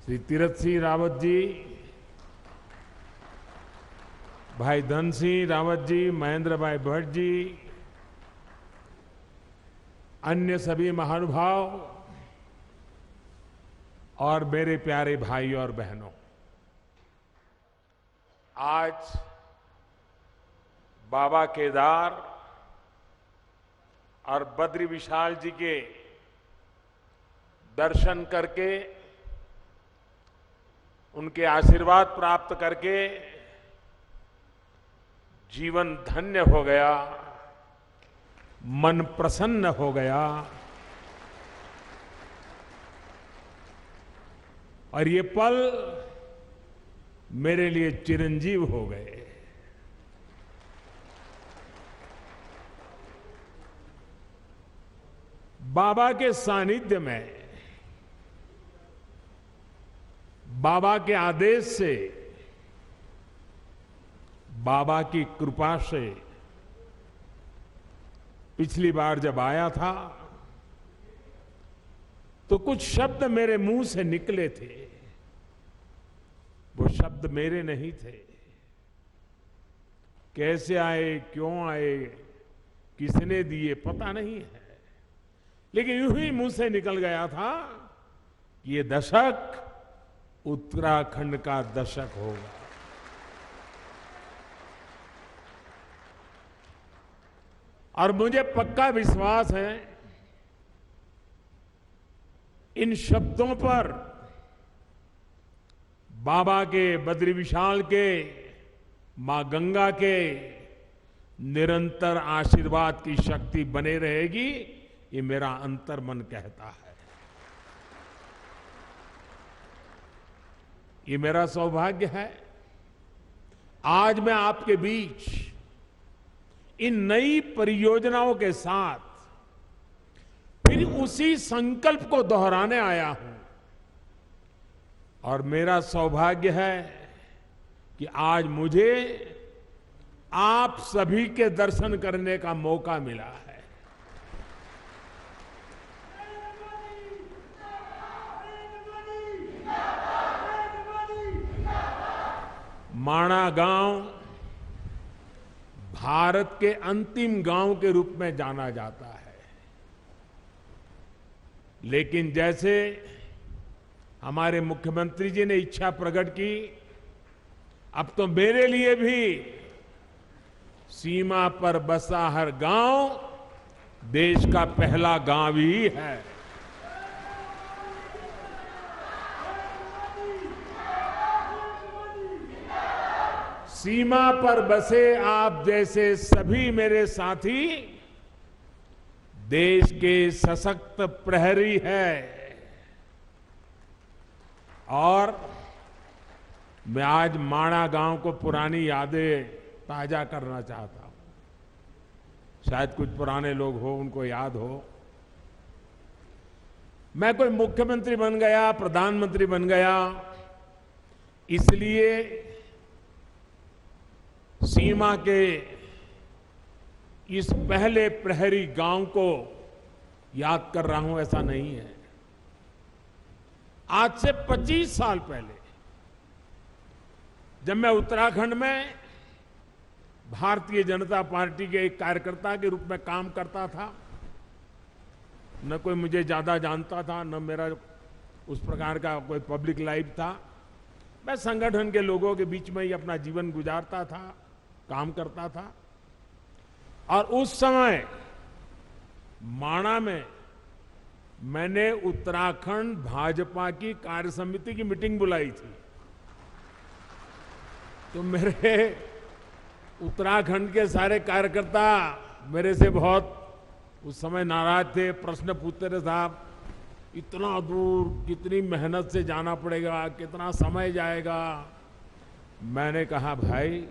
श्री तीरथ सिंह रावत जी, भाई धन सिंह रावत जी, महेंद्र भाई भट्ट जी, अन्य सभी महानुभाव और मेरे प्यारे भाई और बहनों, आज बाबा केदार और बद्री विशाल जी के दर्शन करके, उनके आशीर्वाद प्राप्त करके जीवन धन्य हो गया, मन प्रसन्न हो गया। और ये पल मेरे लिए चिरंजीव हो गए। बाबा के सानिध्य में, बाबा के आदेश से, बाबा की कृपा से पिछली बार जब आया था तो कुछ शब्द मेरे मुंह से निकले थे। वो शब्द मेरे नहीं थे। कैसे आए, क्यों आए, किसने दिए, पता नहीं है, लेकिन यूं ही मुंह से निकल गया था कि ये दशक उत्तराखंड का दशक होगा। और मुझे पक्का विश्वास है इन शब्दों पर बाबा के, बद्री विशाल के, मां गंगा के निरंतर आशीर्वाद की शक्ति बने रहेगी, ये मेरा अंतर्मन कहता है। ये मेरा सौभाग्य है आज मैं आपके बीच इन नई परियोजनाओं के साथ फिर उसी संकल्प को दोहराने आया हूं। और मेरा सौभाग्य है कि आज मुझे आप सभी के दर्शन करने का मौका मिला है। माणा गांव भारत के अंतिम गांव के रूप में जाना जाता है। लेकिन जैसे हमारे मुख्यमंत्री जी ने इच्छा प्रकट की, अब तो मेरे लिए भी सीमा पर बसा हर गांव देश का पहला गांव ही है। सीमा पर बसे आप जैसे सभी मेरे साथी देश के सशक्त प्रहरी है। और मैं आज माणा गांव को पुरानी यादें ताजा करना चाहता हूं। शायद कुछ पुराने लोग हो, उनको याद हो। मैं कोई मुख्यमंत्री बन गया, प्रधानमंत्री बन गया, इसलिए सीमा के इस पहले प्रहरी गांव को याद कर रहा हूं, ऐसा नहीं है। आज से 25 साल पहले जब मैं उत्तराखंड में भारतीय जनता पार्टी के एक कार्यकर्ता के रूप में काम करता था, न कोई मुझे ज्यादा जानता था, न मेरा उस प्रकार का कोई पब्लिक लाइफ था। मैं संगठन के लोगों के बीच में ही अपना जीवन गुजारता था, काम करता था। और उस समय माणा में मैंने उत्तराखंड भाजपा की कार्य समिति की मीटिंग बुलाई थी। तो मेरे उत्तराखंड के सारे कार्यकर्ता मेरे से बहुत उस समय नाराज थे, प्रश्न पूछते रहे, साहब इतना दूर कितनी मेहनत से जाना पड़ेगा, कितना समय जाएगा। मैंने कहा, भाई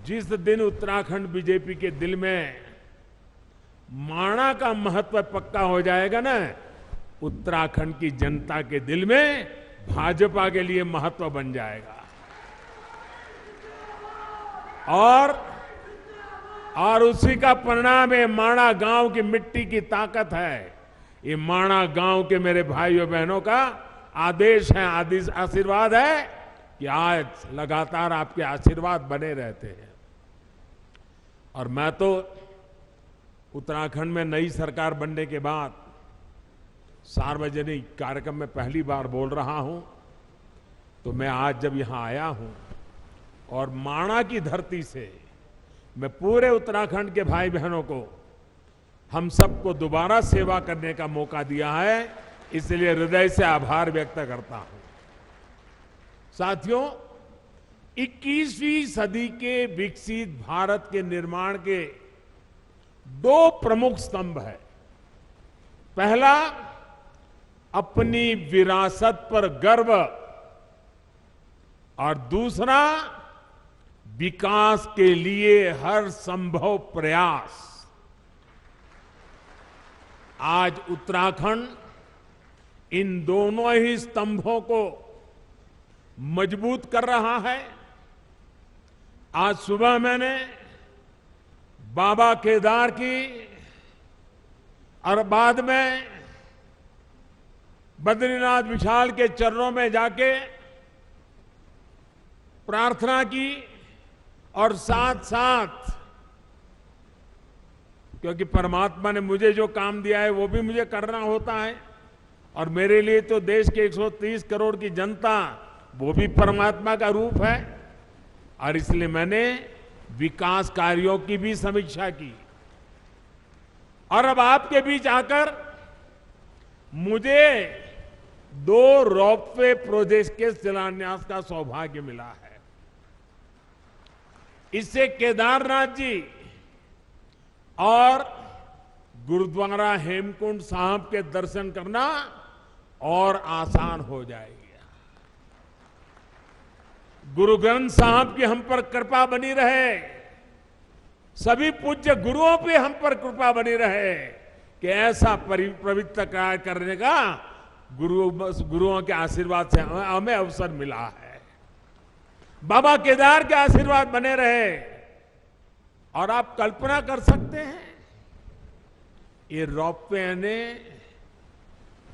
जिस दिन उत्तराखंड बीजेपी के दिल में माणा का महत्व पक्का हो जाएगा ना, उत्तराखंड की जनता के दिल में भाजपा के लिए महत्व बन जाएगा। और उसी का परिणाम है माणा गांव की मिट्टी की ताकत है। ये माणा गांव के मेरे भाइयों बहनों का आदेश है, आशीर्वाद है कि आज लगातार आपके आशीर्वाद बने रहते हैं। और मैं तो उत्तराखंड में नई सरकार बनने के बाद सार्वजनिक कार्यक्रम में पहली बार बोल रहा हूं। तो मैं आज जब यहां आया हूं और माणा की धरती से मैं पूरे उत्तराखंड के भाई बहनों को, हम सबको दोबारा सेवा करने का मौका दिया है, इसलिए हृदय से आभार व्यक्त करता हूं। साथियों, 21वीं सदी के विकसित भारत के निर्माण के दो प्रमुख स्तंभ है। पहला, अपनी विरासत पर गर्व, और दूसरा, विकास के लिए हर संभव प्रयास। आज उत्तराखंड इन दोनों ही स्तंभों को मजबूत कर रहा है। आज सुबह मैंने बाबा केदार की और बाद में बद्रीनाथ विशाल के चरणों में जाके प्रार्थना की, और साथ साथ, क्योंकि परमात्मा ने मुझे जो काम दिया है वो भी मुझे करना होता है, और मेरे लिए तो देश के 130 करोड़ की जनता वो भी परमात्मा का रूप है। और इसलिए मैंने विकास कार्यों की भी समीक्षा की। और अब आपके बीच आकर मुझे 2 रोपवे प्रोजेक्ट के शिलान्यास का सौभाग्य मिला है। इससे केदारनाथ जी और गुरुद्वारा हेमकुंड साहब के दर्शन करना और आसान हो जाएगा। गुरु ग्रंथ साहब की हम पर कृपा बनी रहे, सभी पूज्य गुरुओं पे हम पर कृपा बनी रहे कि ऐसा पवित्र कार्य करने का गुरुओं के आशीर्वाद से हमें अवसर मिला है। बाबा केदार के आशीर्वाद बने रहे। और आप कल्पना कर सकते हैं, ये रोपवे ने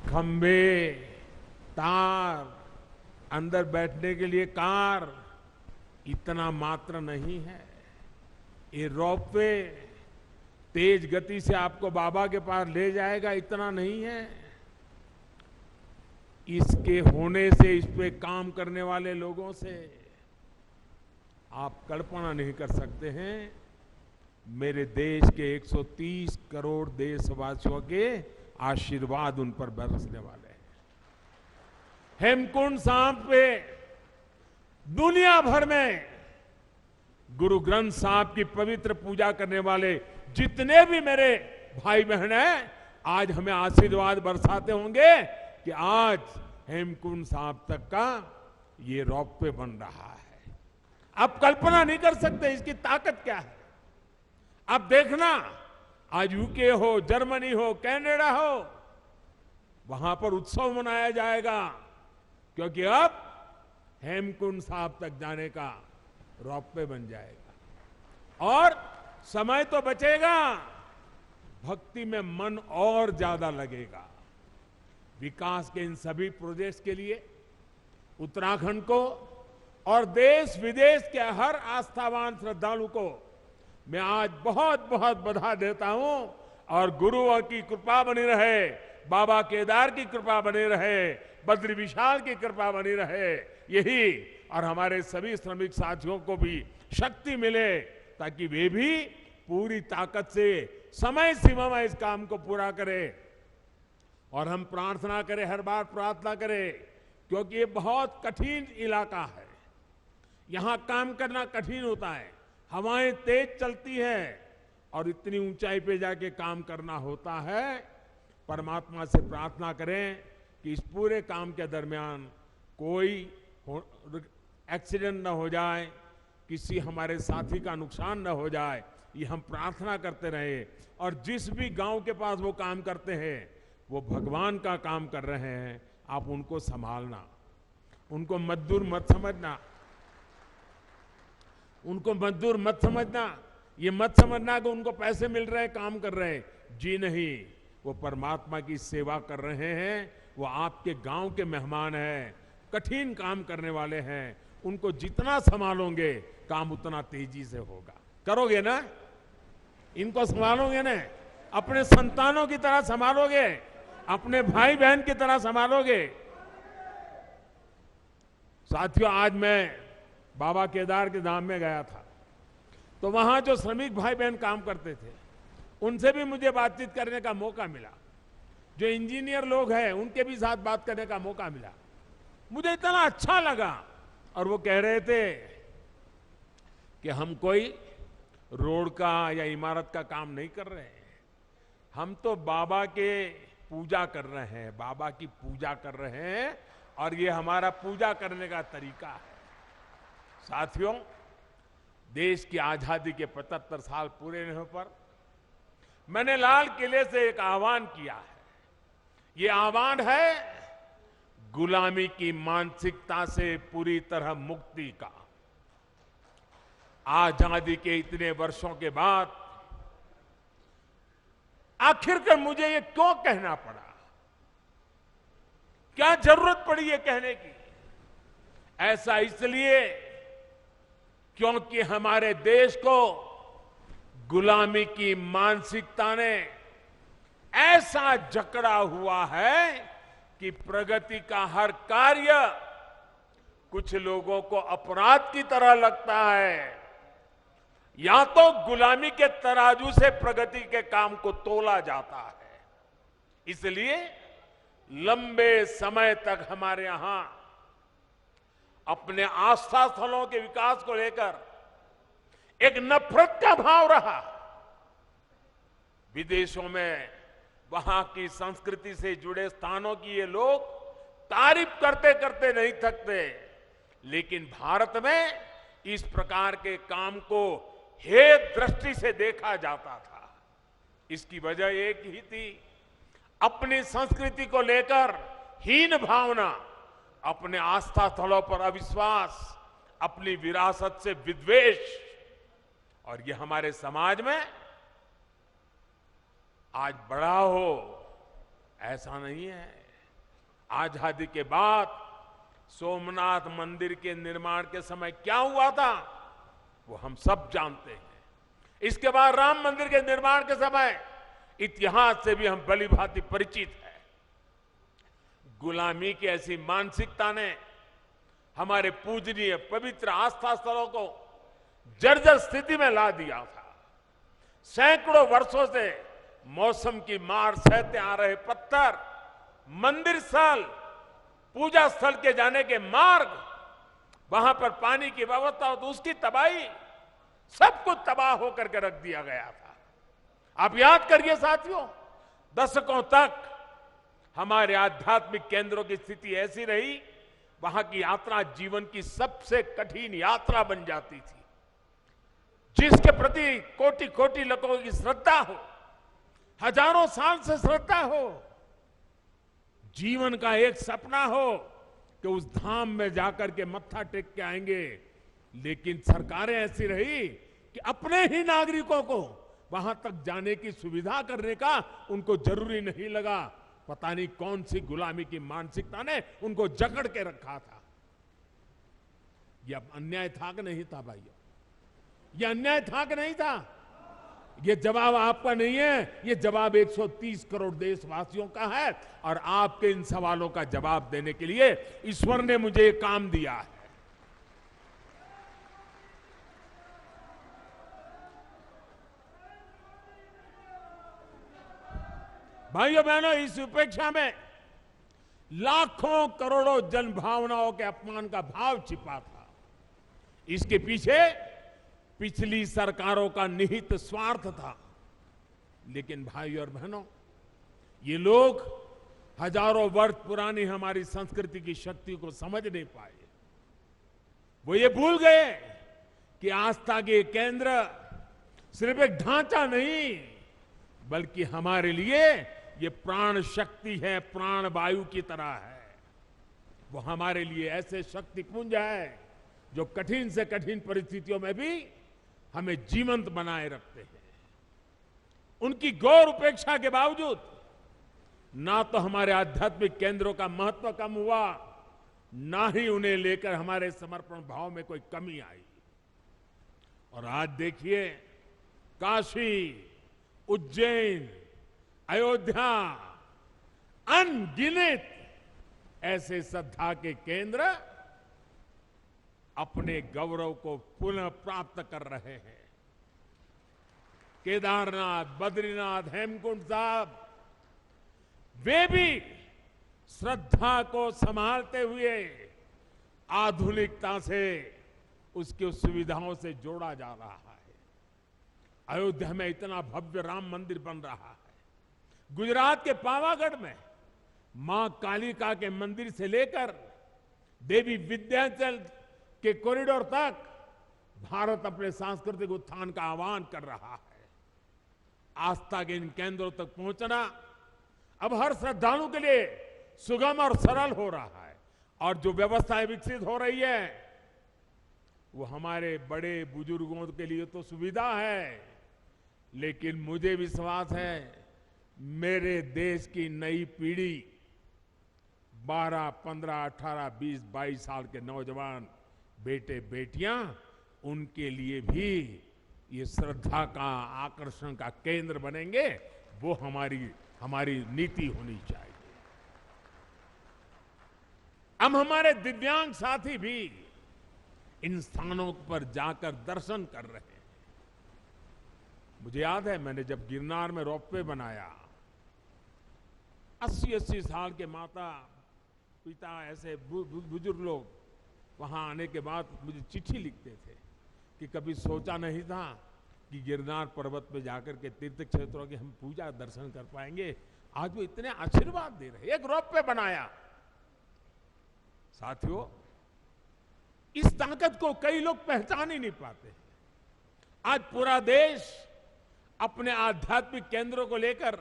खंभे, तार, अंदर बैठने के लिए कार, इतना मात्र नहीं है। ये रोपवे तेज गति से आपको बाबा के पास ले जाएगा इतना नहीं है। इसके होने से, इस पे काम करने वाले लोगों से आप कल्पना नहीं कर सकते हैं मेरे देश के 130 करोड़ देशवासियों के आशीर्वाद उन पर बरसने वाले हैं। हेमकुंड साहब पे दुनिया भर में गुरु ग्रंथ साहब की पवित्र पूजा करने वाले जितने भी मेरे भाई बहन हैं, आज हमें आशीर्वाद बरसाते होंगे कि आज हेमकुंड साहब तक का ये रोपवे बन रहा है। आप कल्पना नहीं कर सकते इसकी ताकत क्या है। आप देखना, आज यूके हो, जर्मनी हो, कनाडा हो, वहां पर उत्सव मनाया जाएगा, क्योंकि अब हेमकुंड साहब तक जाने का रोपवे बन जाएगा। और समय तो बचेगा, भक्ति में मन और ज्यादा लगेगा। विकास के इन सभी प्रोजेक्ट्स के लिए उत्तराखंड को और देश विदेश के हर आस्थावान श्रद्धालु को मैं आज बहुत बहुत बधाई देता हूं। और गुरुओं की कृपा बनी रहे, बाबा केदार की कृपा बनी रहे, बद्री विशाल की कृपा बनी रहे, यही, और हमारे सभी श्रमिक साथियों को भी शक्ति मिले ताकि वे भी पूरी ताकत से समय सीमा में इस काम को पूरा करें। और हम प्रार्थना करें, हर बार प्रार्थना करें, क्योंकि ये बहुत कठिन इलाका है, यहां काम करना कठिन होता है, हवाएं तेज चलती है और इतनी ऊंचाई पे जाके काम करना होता है। परमात्मा से प्रार्थना करें कि इस पूरे काम के दरमियान कोई एक्सीडेंट न हो जाए, किसी हमारे साथी का नुकसान न हो जाए, ये हम प्रार्थना करते रहे। और जिस भी गांव के पास वो काम करते हैं, वो भगवान का काम कर रहे हैं, आप उनको संभालना, उनको मजदूर मत समझना, उनको मजदूर मत समझना, ये मत समझना कि उनको पैसे मिल रहे हैं, काम कर रहे हैं। जी नहीं, वो परमात्मा की सेवा कर रहे हैं, वो आपके गांव के मेहमान हैं, कठिन काम करने वाले हैं। उनको जितना संभालोगे काम उतना तेजी से होगा। करोगे ना? इनको संभालोगे ना? अपने संतानों की तरह संभालोगे, अपने भाई बहन की तरह संभालोगे। साथियों, आज मैं बाबा केदार के धाम में गया था, तो वहां जो श्रमिक भाई बहन काम करते थे, उनसे भी मुझे बातचीत करने का मौका मिला। जो इंजीनियर लोग हैं, उनके भी साथ बात करने का मौका मिला। मुझे इतना अच्छा लगा। और वो कह रहे थे कि हम कोई रोड का या इमारत का काम नहीं कर रहे हैं, हम तो बाबा के पूजा कर रहे हैं, बाबा की पूजा कर रहे हैं, और ये हमारा पूजा करने का तरीका है। साथियों, देश की आजादी के 75 साल पूरे होने पर मैंने लाल किले से एक आह्वान किया है। ये आह्वान है गुलामी की मानसिकता से पूरी तरह मुक्ति का। आजादी के इतने वर्षों के बाद आखिरकार मुझे ये क्यों कहना पड़ा? क्या जरूरत पड़ी ये कहने की? ऐसा इसलिए क्योंकि हमारे देश को गुलामी की मानसिकता ने ऐसा जकड़ा हुआ है कि प्रगति का हर कार्य कुछ लोगों को अपराध की तरह लगता है। या तो गुलामी के तराजू से प्रगति के काम को तोला जाता है। इसलिए लंबे समय तक हमारे यहां अपने आस्था स्थलों के विकास को लेकर एक नफरत का भाव रहा। विदेशों में वहां की संस्कृति से जुड़े स्थानों की ये लोग तारीफ करते करते नहीं थकते, लेकिन भारत में इस प्रकार के काम को हेय दृष्टि से देखा जाता था। इसकी वजह एक ही थी, अपनी संस्कृति को लेकर हीन भावना, अपने आस्था स्थलों पर अविश्वास, अपनी विरासत से विद्वेष। और ये हमारे समाज में आज बड़ा हो ऐसा नहीं है। आजादी के बाद सोमनाथ मंदिर के निर्माण के समय क्या हुआ था वो हम सब जानते हैं। इसके बाद राम मंदिर के निर्माण के समय इतिहास से भी हम भली भांति परिचित हैं। गुलामी की ऐसी मानसिकता ने हमारे पूजनीय पवित्र आस्था स्थलों को जर्जर स्थिति में ला दिया था। सैकड़ों वर्षों से मौसम की मार सहते आ रहे पत्थर, मंदिर स्थल, पूजा स्थल के जाने के मार्ग, वहां पर पानी की व्यवस्था, तो उसकी तबाही, सब कुछ तबाह होकर के रख दिया गया था। आप याद करिए साथियों, दशकों तक हमारे आध्यात्मिक केंद्रों की स्थिति ऐसी रही, वहां की यात्रा जीवन की सबसे कठिन यात्रा बन जाती थी। जिसके प्रति कोटि कोटि लोगों की श्रद्धा हो, हजारों साल से श्रद्धा हो, जीवन का एक सपना हो कि उस धाम में जाकर के मत्था टेक के आएंगे, लेकिन सरकारें ऐसी रही कि अपने ही नागरिकों को वहां तक जाने की सुविधा करने का उनको जरूरी नहीं लगा। पता नहीं कौन सी गुलामी की मानसिकता ने उनको जकड़ के रखा था। यह अन्याय था कि नहीं था भाइयों? यह अन्याय था कि नहीं था? यह जवाब आपका नहीं है, यह जवाब 130 करोड़ देशवासियों का है। और आपके इन सवालों का जवाब देने के लिए ईश्वर ने मुझे एक काम दिया है। भाइयों बहनों, इस उपेक्षा में लाखों करोड़ों जन भावनाओं के अपमान का भाव छिपा था। इसके पीछे पिछली सरकारों का निहित स्वार्थ था। लेकिन भाइयों और बहनों, ये लोग हजारों वर्ष पुरानी हमारी संस्कृति की शक्ति को समझ नहीं पाए। वो ये भूल गए कि आस्था के केंद्र सिर्फ एक ढांचा नहीं, बल्कि हमारे लिए ये प्राण शक्ति है, प्राण वायु की तरह है। वो हमारे लिए ऐसे शक्ति पुंज है जो कठिन से कठिन परिस्थितियों में भी हमें जीवंत बनाए रखते हैं। उनकी गौर उपेक्षा के बावजूद ना तो हमारे आध्यात्मिक केंद्रों का महत्व कम हुआ, ना ही उन्हें लेकर हमारे समर्पण भाव में कोई कमी आई। और आज देखिए, काशी, उज्जैन, अयोध्या, अनगिनत ऐसे श्रद्धा के केंद्र अपने गौरव को पुनः प्राप्त कर रहे हैं। केदारनाथ, बद्रीनाथ, हेमकुंड साहब, वे भी श्रद्धा को संभालते हुए आधुनिकता से उसकी सुविधाओं से जोड़ा जा रहा है। अयोध्या में इतना भव्य राम मंदिर बन रहा है। गुजरात के पावागढ़ में मां कालिका के मंदिर से लेकर देवी विंध्याचल के कॉरिडोर तक भारत अपने सांस्कृतिक उत्थान का आह्वान कर रहा है। आस्था के इन केंद्रों तक पहुंचना अब हर श्रद्धालु के लिए सुगम और सरल हो रहा है। और जो व्यवस्थाएं विकसित हो रही है, वो हमारे बड़े बुजुर्गों के लिए तो सुविधा है, लेकिन मुझे विश्वास है मेरे देश की नई पीढ़ी 12, 15, 18, 20, 22 साल के नौजवान बेटे बेटियां, उनके लिए भी ये श्रद्धा का आकर्षण का केंद्र बनेंगे। वो हमारी नीति होनी चाहिए। अब हमारे दिव्यांग साथी भी इन स्थानों पर जाकर दर्शन कर रहे हैं। मुझे याद है, मैंने जब गिरनार में रोपवे बनाया, 80-80 साल के माता पिता ऐसे बुजुर्ग लोग वहां आने के बाद मुझे चिट्ठी लिखते थे कि कभी सोचा नहीं था कि गिरनार पर्वत पे जाकर के तीर्थ क्षेत्रों की हम पूजा दर्शन कर पाएंगे। आज वो इतने आशीर्वाद दे रहे। एक रोपवे बनाया। साथियों, इस ताकत को कई लोग पहचान ही नहीं पाते। आज पूरा देश अपने आध्यात्मिक केंद्रों को लेकर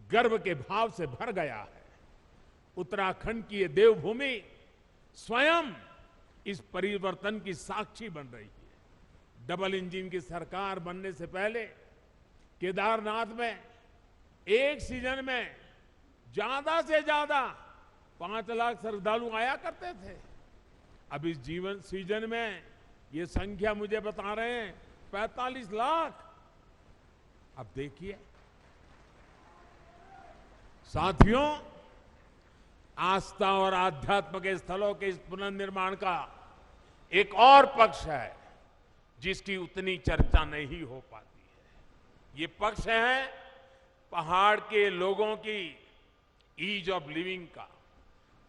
गर्व के भाव से भर गया है। उत्तराखंड की ये देवभूमि स्वयं इस परिवर्तन की साक्षी बन रही है। डबल इंजन की सरकार बनने से पहले केदारनाथ में एक सीजन में ज्यादा से ज्यादा 5 लाख श्रद्धालु आया करते थे। अब इस सीजन में ये संख्या मुझे बता रहे हैं 45 लाख। अब देखिए साथियों, आस्था और आध्यात्म के स्थलों के इस पुनर्निर्माण का एक और पक्ष है जिसकी उतनी चर्चा नहीं हो पाती है। ये पक्ष है पहाड़ के लोगों की ईज ऑफ लिविंग का,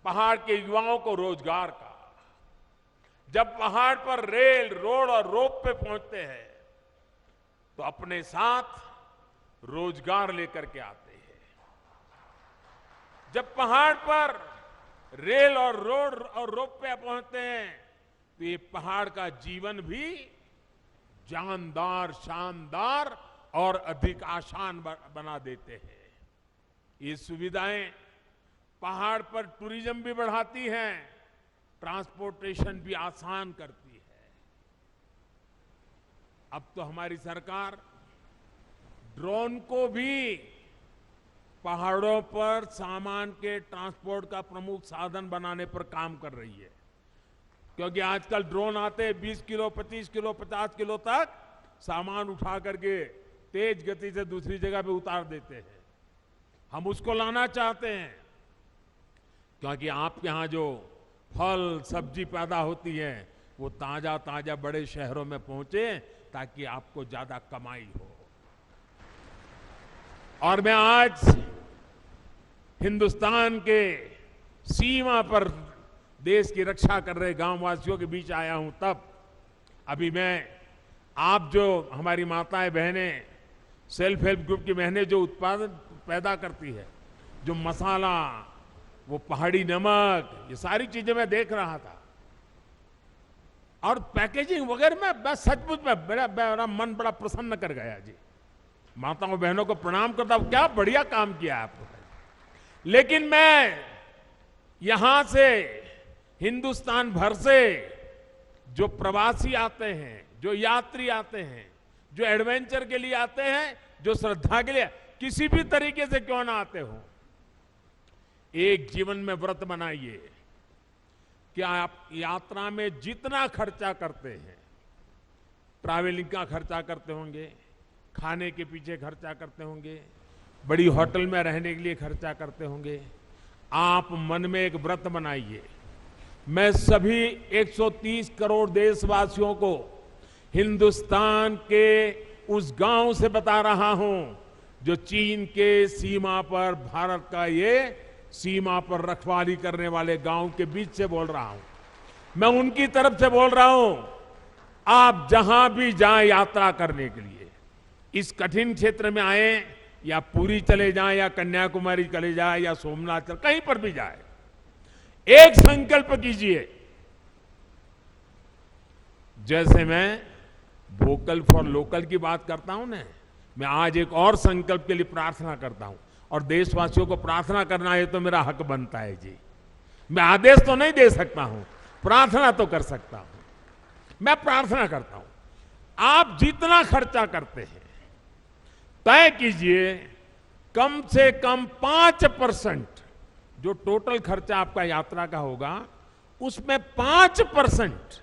पहाड़ के युवाओं को रोजगार का। जब पहाड़ पर रेल, रोड और रोप पे पहुंचते हैं तो अपने साथ रोजगार लेकर के आते हैं। जब पहाड़ पर रेल और रोड और रोप पे पहुंचते हैं तो ये पहाड़ का जीवन भी जानदार, शानदार और अधिक आसान बना देते हैं। ये सुविधाएं पहाड़ पर टूरिज्म भी बढ़ाती हैं, ट्रांसपोर्टेशन भी आसान करती है। अब तो हमारी सरकार ड्रोन को भी पहाड़ों पर सामान के ट्रांसपोर्ट का प्रमुख साधन बनाने पर काम कर रही है, क्योंकि आजकल ड्रोन आते हैं 20 किलो, 25 किलो, 50 किलो तक सामान उठा करके तेज गति से दूसरी जगह पे उतार देते हैं। हम उसको लाना चाहते हैं क्योंकि आपके यहां जो फल सब्जी पैदा होती है वो ताजा ताजा बड़े शहरों में पहुंचे ताकि आपको ज्यादा कमाई हो। और मैं आज हिंदुस्तान के सीमा पर देश की रक्षा कर रहे गांववासियों के बीच आया हूं। तब अभी मैं आप जो हमारी माताएं बहनें, सेल्फ हेल्प ग्रुप की बहनें जो उत्पादन पैदा करती है, जो मसाला, वो पहाड़ी नमक, ये सारी चीजें मैं देख रहा था और पैकेजिंग वगैरह में बस सचमुच में मेरा मन बड़ा प्रसन्न कर गया जी। माताओं बहनों को प्रणाम करता हूं, क्या बढ़िया काम किया आपने। लेकिन मैं यहां से हिंदुस्तान भर से जो प्रवासी आते हैं, जो यात्री आते हैं, जो एडवेंचर के लिए आते हैं, जो श्रद्धा के लिए, किसी भी तरीके से क्यों ना आते हो, एक जीवन में व्रत बनाइए कि आप यात्रा में जितना खर्चा करते हैं, ट्रैवलिंग का खर्चा करते होंगे, खाने के पीछे खर्चा करते होंगे, बड़ी होटल में रहने के लिए खर्चा करते होंगे, आप मन में एक व्रत बनाइए। मैं सभी 130 करोड़ देशवासियों को हिंदुस्तान के उस गांव से बता रहा हूं जो चीन के सीमा पर, भारत का ये सीमा पर रखवाली करने वाले गांव के बीच से बोल रहा हूं। मैं उनकी तरफ से बोल रहा हूं, आप जहां भी जाएं यात्रा करने के लिए, इस कठिन क्षेत्र में आए या पुरी चले जाएं या कन्याकुमारी चले जाएं या सोमनाथ, कहीं पर भी जाए, एक संकल्प कीजिए। जैसे मैं वोकल फॉर लोकल की बात करता हूं ना, मैं आज एक और संकल्प के लिए प्रार्थना करता हूं और देशवासियों को प्रार्थना करना है तो मेरा हक बनता है जी। मैं आदेश तो नहीं दे सकता हूं, प्रार्थना तो कर सकता हूं। मैं प्रार्थना करता हूं, आप जितना खर्चा करते हैं तय कीजिए कम से कम 5% जो टोटल खर्चा आपका यात्रा का होगा उसमें 5%,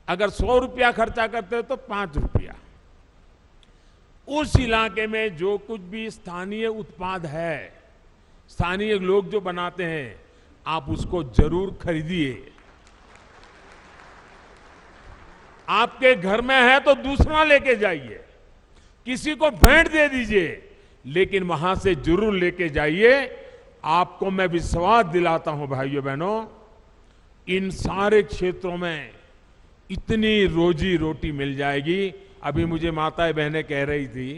अगर 100 रुपया खर्चा करते हो तो 5 रुपया उस इलाके में जो कुछ भी स्थानीय उत्पाद है, स्थानीय लोग जो बनाते हैं, आप उसको जरूर खरीदिए। आपके घर में है तो दूसरा लेके जाइए, किसी को भेंट दे दीजिए, लेकिन वहां से जरूर लेके जाइए। आपको मैं विश्वास दिलाता हूं भाइयों बहनों, इन सारे क्षेत्रों में इतनी रोजी रोटी मिल जाएगी। अभी मुझे माताएं बहनें कह रही थी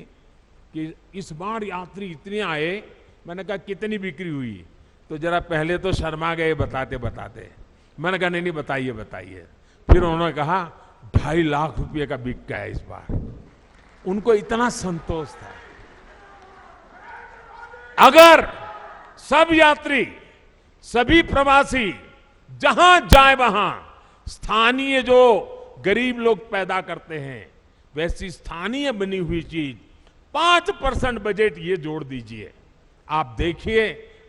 कि इस बार यात्री इतने आए, मैंने कहा कितनी बिक्री हुई, तो जरा पहले तो शर्मा गए बताते बताते। मैंने कहा नहीं बताइए बताइए। फिर उन्होंने कहा 2.5 लाख रुपए का बिक गया इस बार। उनको इतना संतोष था। अगर सब यात्री, सभी प्रवासी जहां जाए वहां स्थानीय जो गरीब लोग पैदा करते हैं वैसी स्थानीय बनी हुई चीज 5% बजट ये जोड़ दीजिए, आप देखिए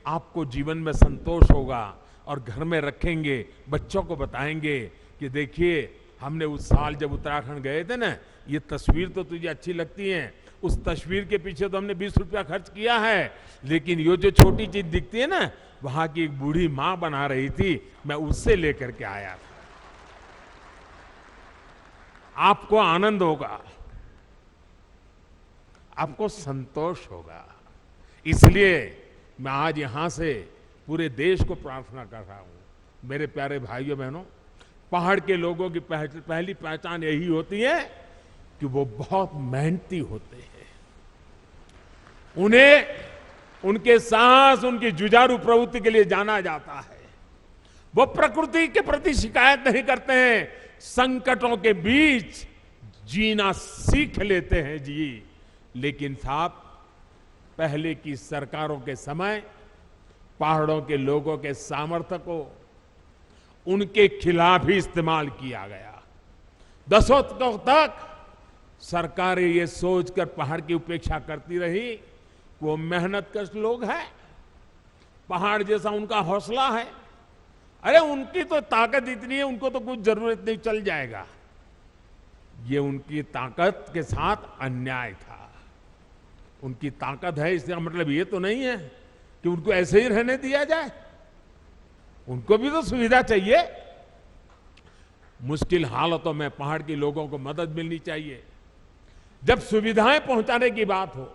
आपको जीवन में संतोष होगा और घर में रखेंगे, बच्चों को बताएंगे कि देखिए हमने उस साल जब उत्तराखंड गए थे ना, ये तस्वीर तो तुझे अच्छी लगती है, उस तस्वीर के पीछे तो हमने 20 रुपया खर्च किया है, लेकिन ये जो छोटी चीज दिखती है ना, वहां की एक बूढ़ी मां बना रही थी, मैं उससे लेकर के आया था। आपको आनंद होगा, आपको संतोष होगा। इसलिए मैं आज यहां से पूरे देश को प्रार्थना कर रहा हूं, मेरे प्यारे भाइयों बहनों, पहाड़ के लोगों की पहली पहचान यही होती है कि वो बहुत मेहनती होते हैं। उन्हें उनके साहस, उनकी जुझारू प्रवृत्ति के लिए जाना जाता है। वो प्रकृति के प्रति शिकायत नहीं करते हैं, संकटों के बीच जीना सीख लेते हैं जी। लेकिन साहब, पहले की सरकारों के समय पहाड़ों के लोगों के सामर्थ्य को उनके खिलाफ ही इस्तेमाल किया गया। दशकों तक सरकारें ये सोचकर पहाड़ की उपेक्षा करती रही, वो मेहनतकश लोग हैं, पहाड़ जैसा उनका हौसला है, अरे उनकी तो ताकत इतनी है, उनको तो कुछ जरूरत नहीं, चल जाएगा। ये उनकी ताकत के साथ अन्याय था। उनकी ताकत है इसका मतलब ये तो नहीं है कि उनको ऐसे ही रहने दिया जाए, उनको भी तो सुविधा चाहिए। मुश्किल हालातों में पहाड़ के लोगों को मदद मिलनी चाहिए। जब सुविधाएं पहुंचाने की बात हो,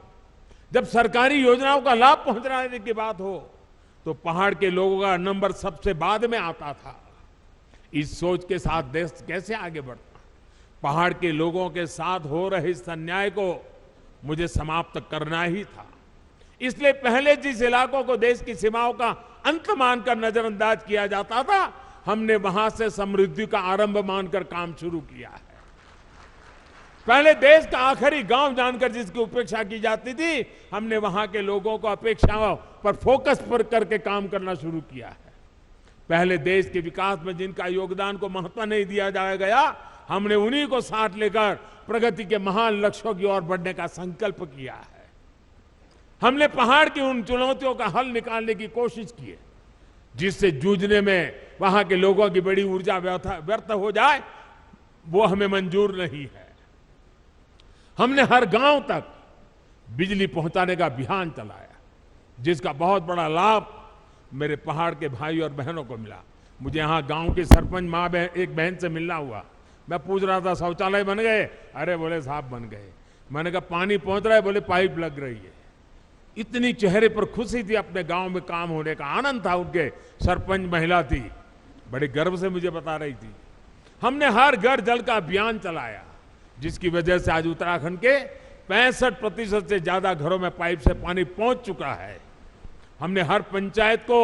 जब सरकारी योजनाओं का लाभ पहुंचाने की बात हो, तो पहाड़ के लोगों का नंबर सबसे बाद में आता था। इस सोच के साथ देश कैसे आगे बढ़ता? पहाड़ के लोगों के साथ हो रहे इस अन्याय को मुझे समाप्त करना ही था। इसलिए पहले जिस इलाकों को देश की सीमाओं का अंत मानकर नजरअंदाज किया जाता था, हमने वहां से समृद्धि का आरंभ मानकर काम शुरू किया है। पहले देश का आखिरी गांव जानकर जिसकी उपेक्षा की जाती थी, हमने वहां के लोगों को अपेक्षाओं पर फोकस पर करके काम करना शुरू किया है। पहले देश के विकास में जिनका योगदान को महत्व नहीं दिया जाया गया, हमने उन्हीं को साथ लेकर प्रगति के महान लक्ष्यों की ओर बढ़ने का संकल्प किया है। हमने पहाड़ की उन चुनौतियों का हल निकालने की कोशिश की है, जिससे जूझने में वहां के लोगों की बड़ी ऊर्जा व्यर्थ हो जाए, वो हमें मंजूर नहीं है। हमने हर गांव तक बिजली पहुंचाने का अभियान चलाया, जिसका बहुत बड़ा लाभ मेरे पहाड़ के भाई और बहनों को मिला। मुझे यहां गांव की सरपंच मां एक बहन से मिलना हुआ। मैं पूछ रहा था शौचालय बन गए? अरे बोले साहब बन गए। मैंने कहा पानी पहुंच रहा है? बोले पाइप लग रही है। इतनी चेहरे पर खुशी थी, अपने गांव में काम होने का आनंद था। उनके सरपंच महिला थी, बड़े गर्व से मुझे बता रही थी। हमने हर घर जल का अभियान चलाया, जिसकी वजह से आज उत्तराखंड के 65% से ज्यादा घरों में पाइप से पानी पहुंच चुका है। हमने हर पंचायत को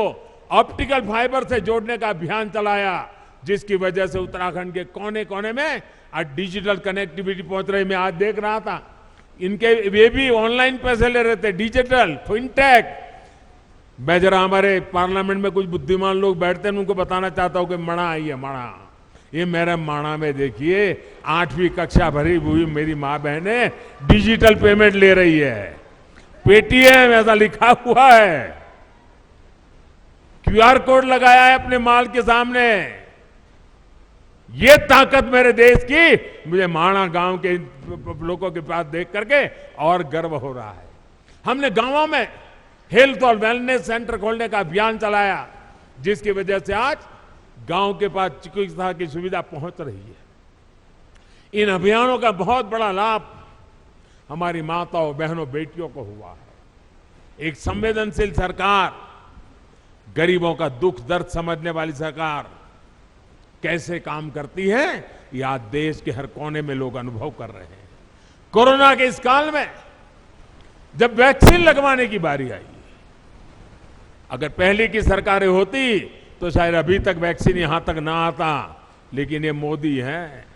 ऑप्टिकल फाइबर से जोड़ने का अभियान चलाया, जिसकी वजह से उत्तराखंड के कोने कोने में आज डिजिटल कनेक्टिविटी पहुंच रही। मैं आज देख रहा था, इनके वे भी ऑनलाइन पैसे ले रहे थे, डिजिटल फिनटेक। मैं जरा हमारे पार्लियामेंट में कुछ बुद्धिमान लोग बैठते हैं, उनको बताना चाहता हूं कि मणा आई है, मणा। ये मेरा माणा में देखिए 8वीं कक्षा भरी हुई मेरी माँ बहने डिजिटल पेमेंट ले रही है। पेटीएम ऐसा लिखा हुआ है, क्यूआर कोड लगाया है अपने माल के सामने। ये ताकत मेरे देश की मुझे माणा गांव के लोगों के पास देख करके और गर्व हो रहा है। हमने गांवों में हेल्थ और वेलनेस सेंटर खोलने का अभियान चलाया, जिसकी वजह से आज गांव के पास चिकित्सा की सुविधा पहुंच रही है। इन अभियानों का बहुत बड़ा लाभ हमारी माताओं, बहनों, बेटियों को हुआ है। एक संवेदनशील सरकार, गरीबों का दुख दर्द समझने वाली सरकार कैसे काम करती है, ये आज देश के हर कोने में लोग अनुभव कर रहे हैं। कोरोना के इस काल में जब वैक्सीन लगवाने की बारी आई, अगर पहले की सरकारें होती तो शायद अभी तक वैक्सीन यहां तक ना आता, लेकिन ये मोदी है।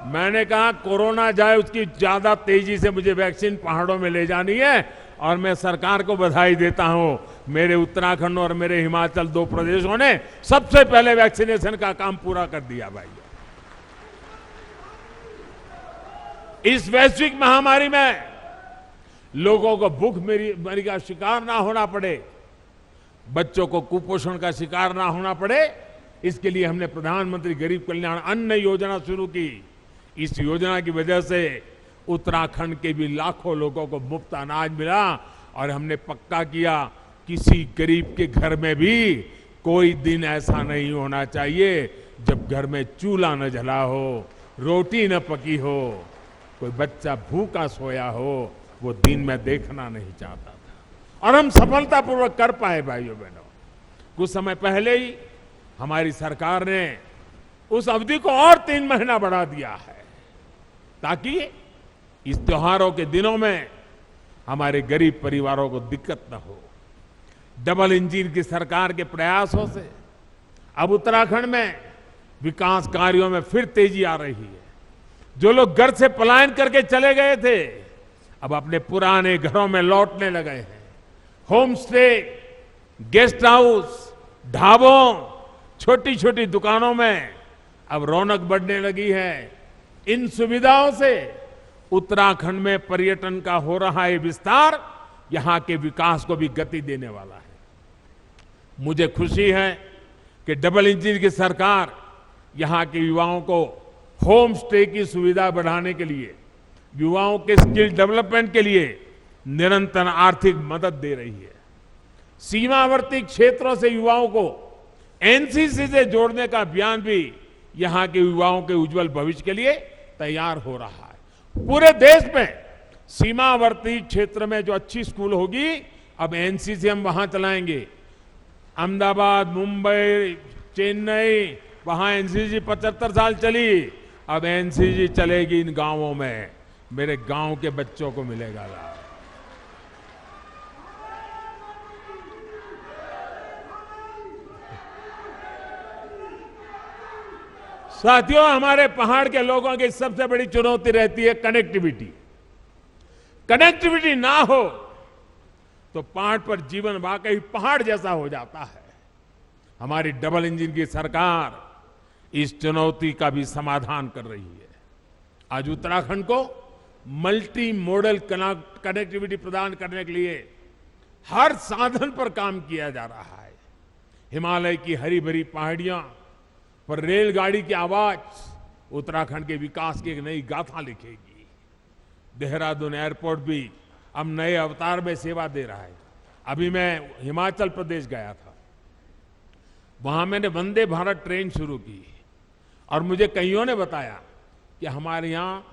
मैंने कहा कोरोना जाए उसकी ज्यादा तेजी से मुझे वैक्सीन पहाड़ों में ले जानी है, और मैं सरकार को बधाई देता हूं। मेरे उत्तराखंड और मेरे हिमाचल 2 प्रदेशों ने सबसे पहले वैक्सीनेशन का काम पूरा कर दिया भाई। इस वैश्विक महामारी में लोगों को भूखमरी का शिकार ना होना पड़े, बच्चों को कुपोषण का शिकार ना होना पड़े, इसके लिए हमने प्रधानमंत्री गरीब कल्याण अन्न योजना शुरू की। इस योजना की वजह से उत्तराखंड के भी लाखों लोगों को मुफ्त अनाज मिला और हमने पक्का किया किसी गरीब के घर में भी कोई दिन ऐसा नहीं होना चाहिए जब घर में चूल्हा न जला हो, रोटी न पकी हो, कोई बच्चा भूखा सोया हो, वो दिन में देखना नहीं चाहता था। और हम सफलतापूर्वक कर पाए भाइयों बहनों। कुछ समय पहले ही हमारी सरकार ने उस अवधि को और 3 महीना बढ़ा दिया है ताकि इस त्योहारों के दिनों में हमारे गरीब परिवारों को दिक्कत न हो। डबल इंजन की सरकार के प्रयासों से अब उत्तराखंड में विकास कार्यों में फिर तेजी आ रही है। जो लोग घर से पलायन करके चले गए थे अब अपने पुराने घरों में लौटने लगे हैं। होम स्टे, गेस्ट हाउस, ढाबों, छोटी छोटी दुकानों में अब रौनक बढ़ने लगी है। इन सुविधाओं से उत्तराखंड में पर्यटन का हो रहा है विस्तार, यहां के विकास को भी गति देने वाला है। मुझे खुशी है कि डबल इंजन की सरकार यहां के युवाओं को होम स्टे की सुविधा बढ़ाने के लिए, युवाओं के स्किल डेवलपमेंट के लिए निरंतर आर्थिक मदद दे रही है। सीमावर्ती क्षेत्रों से युवाओं को एनसीसी से जोड़ने का अभियान भी यहां के युवाओं के उज्जवल भविष्य के लिए तैयार हो रहा है। पूरे देश में सीमावर्ती क्षेत्र में जो अच्छी स्कूल होगी अब एनसीसी हम वहां चलाएंगे। अहमदाबाद, मुंबई, चेन्नई, वहां एनसीसी 75 साल चली, अब एनसीसी चलेगी इन गांवों में। मेरे गांव के बच्चों को मिलेगा लाभ। साथियों, हमारे पहाड़ के लोगों की सबसे बड़ी चुनौती रहती है कनेक्टिविटी। कनेक्टिविटी ना हो तो पहाड़ पर जीवन वाकई पहाड़ जैसा हो जाता है। हमारी डबल इंजन की सरकार इस चुनौती का भी समाधान कर रही है। आज उत्तराखंड को मल्टी मॉडल कनेक्टिविटी प्रदान करने के लिए हर साधन पर काम किया जा रहा है। हिमालय की हरी भरी पहाड़ियां पर रेलगाड़ी की आवाज उत्तराखंड के विकास की एक नई गाथा लिखेगी। देहरादून एयरपोर्ट भी अब नए अवतार में सेवा दे रहा है। अभी मैं हिमाचल प्रदेश गया था, वहां मैंने वंदे भारत ट्रेन शुरू की और मुझे कईयों ने बताया कि हमारे यहाँ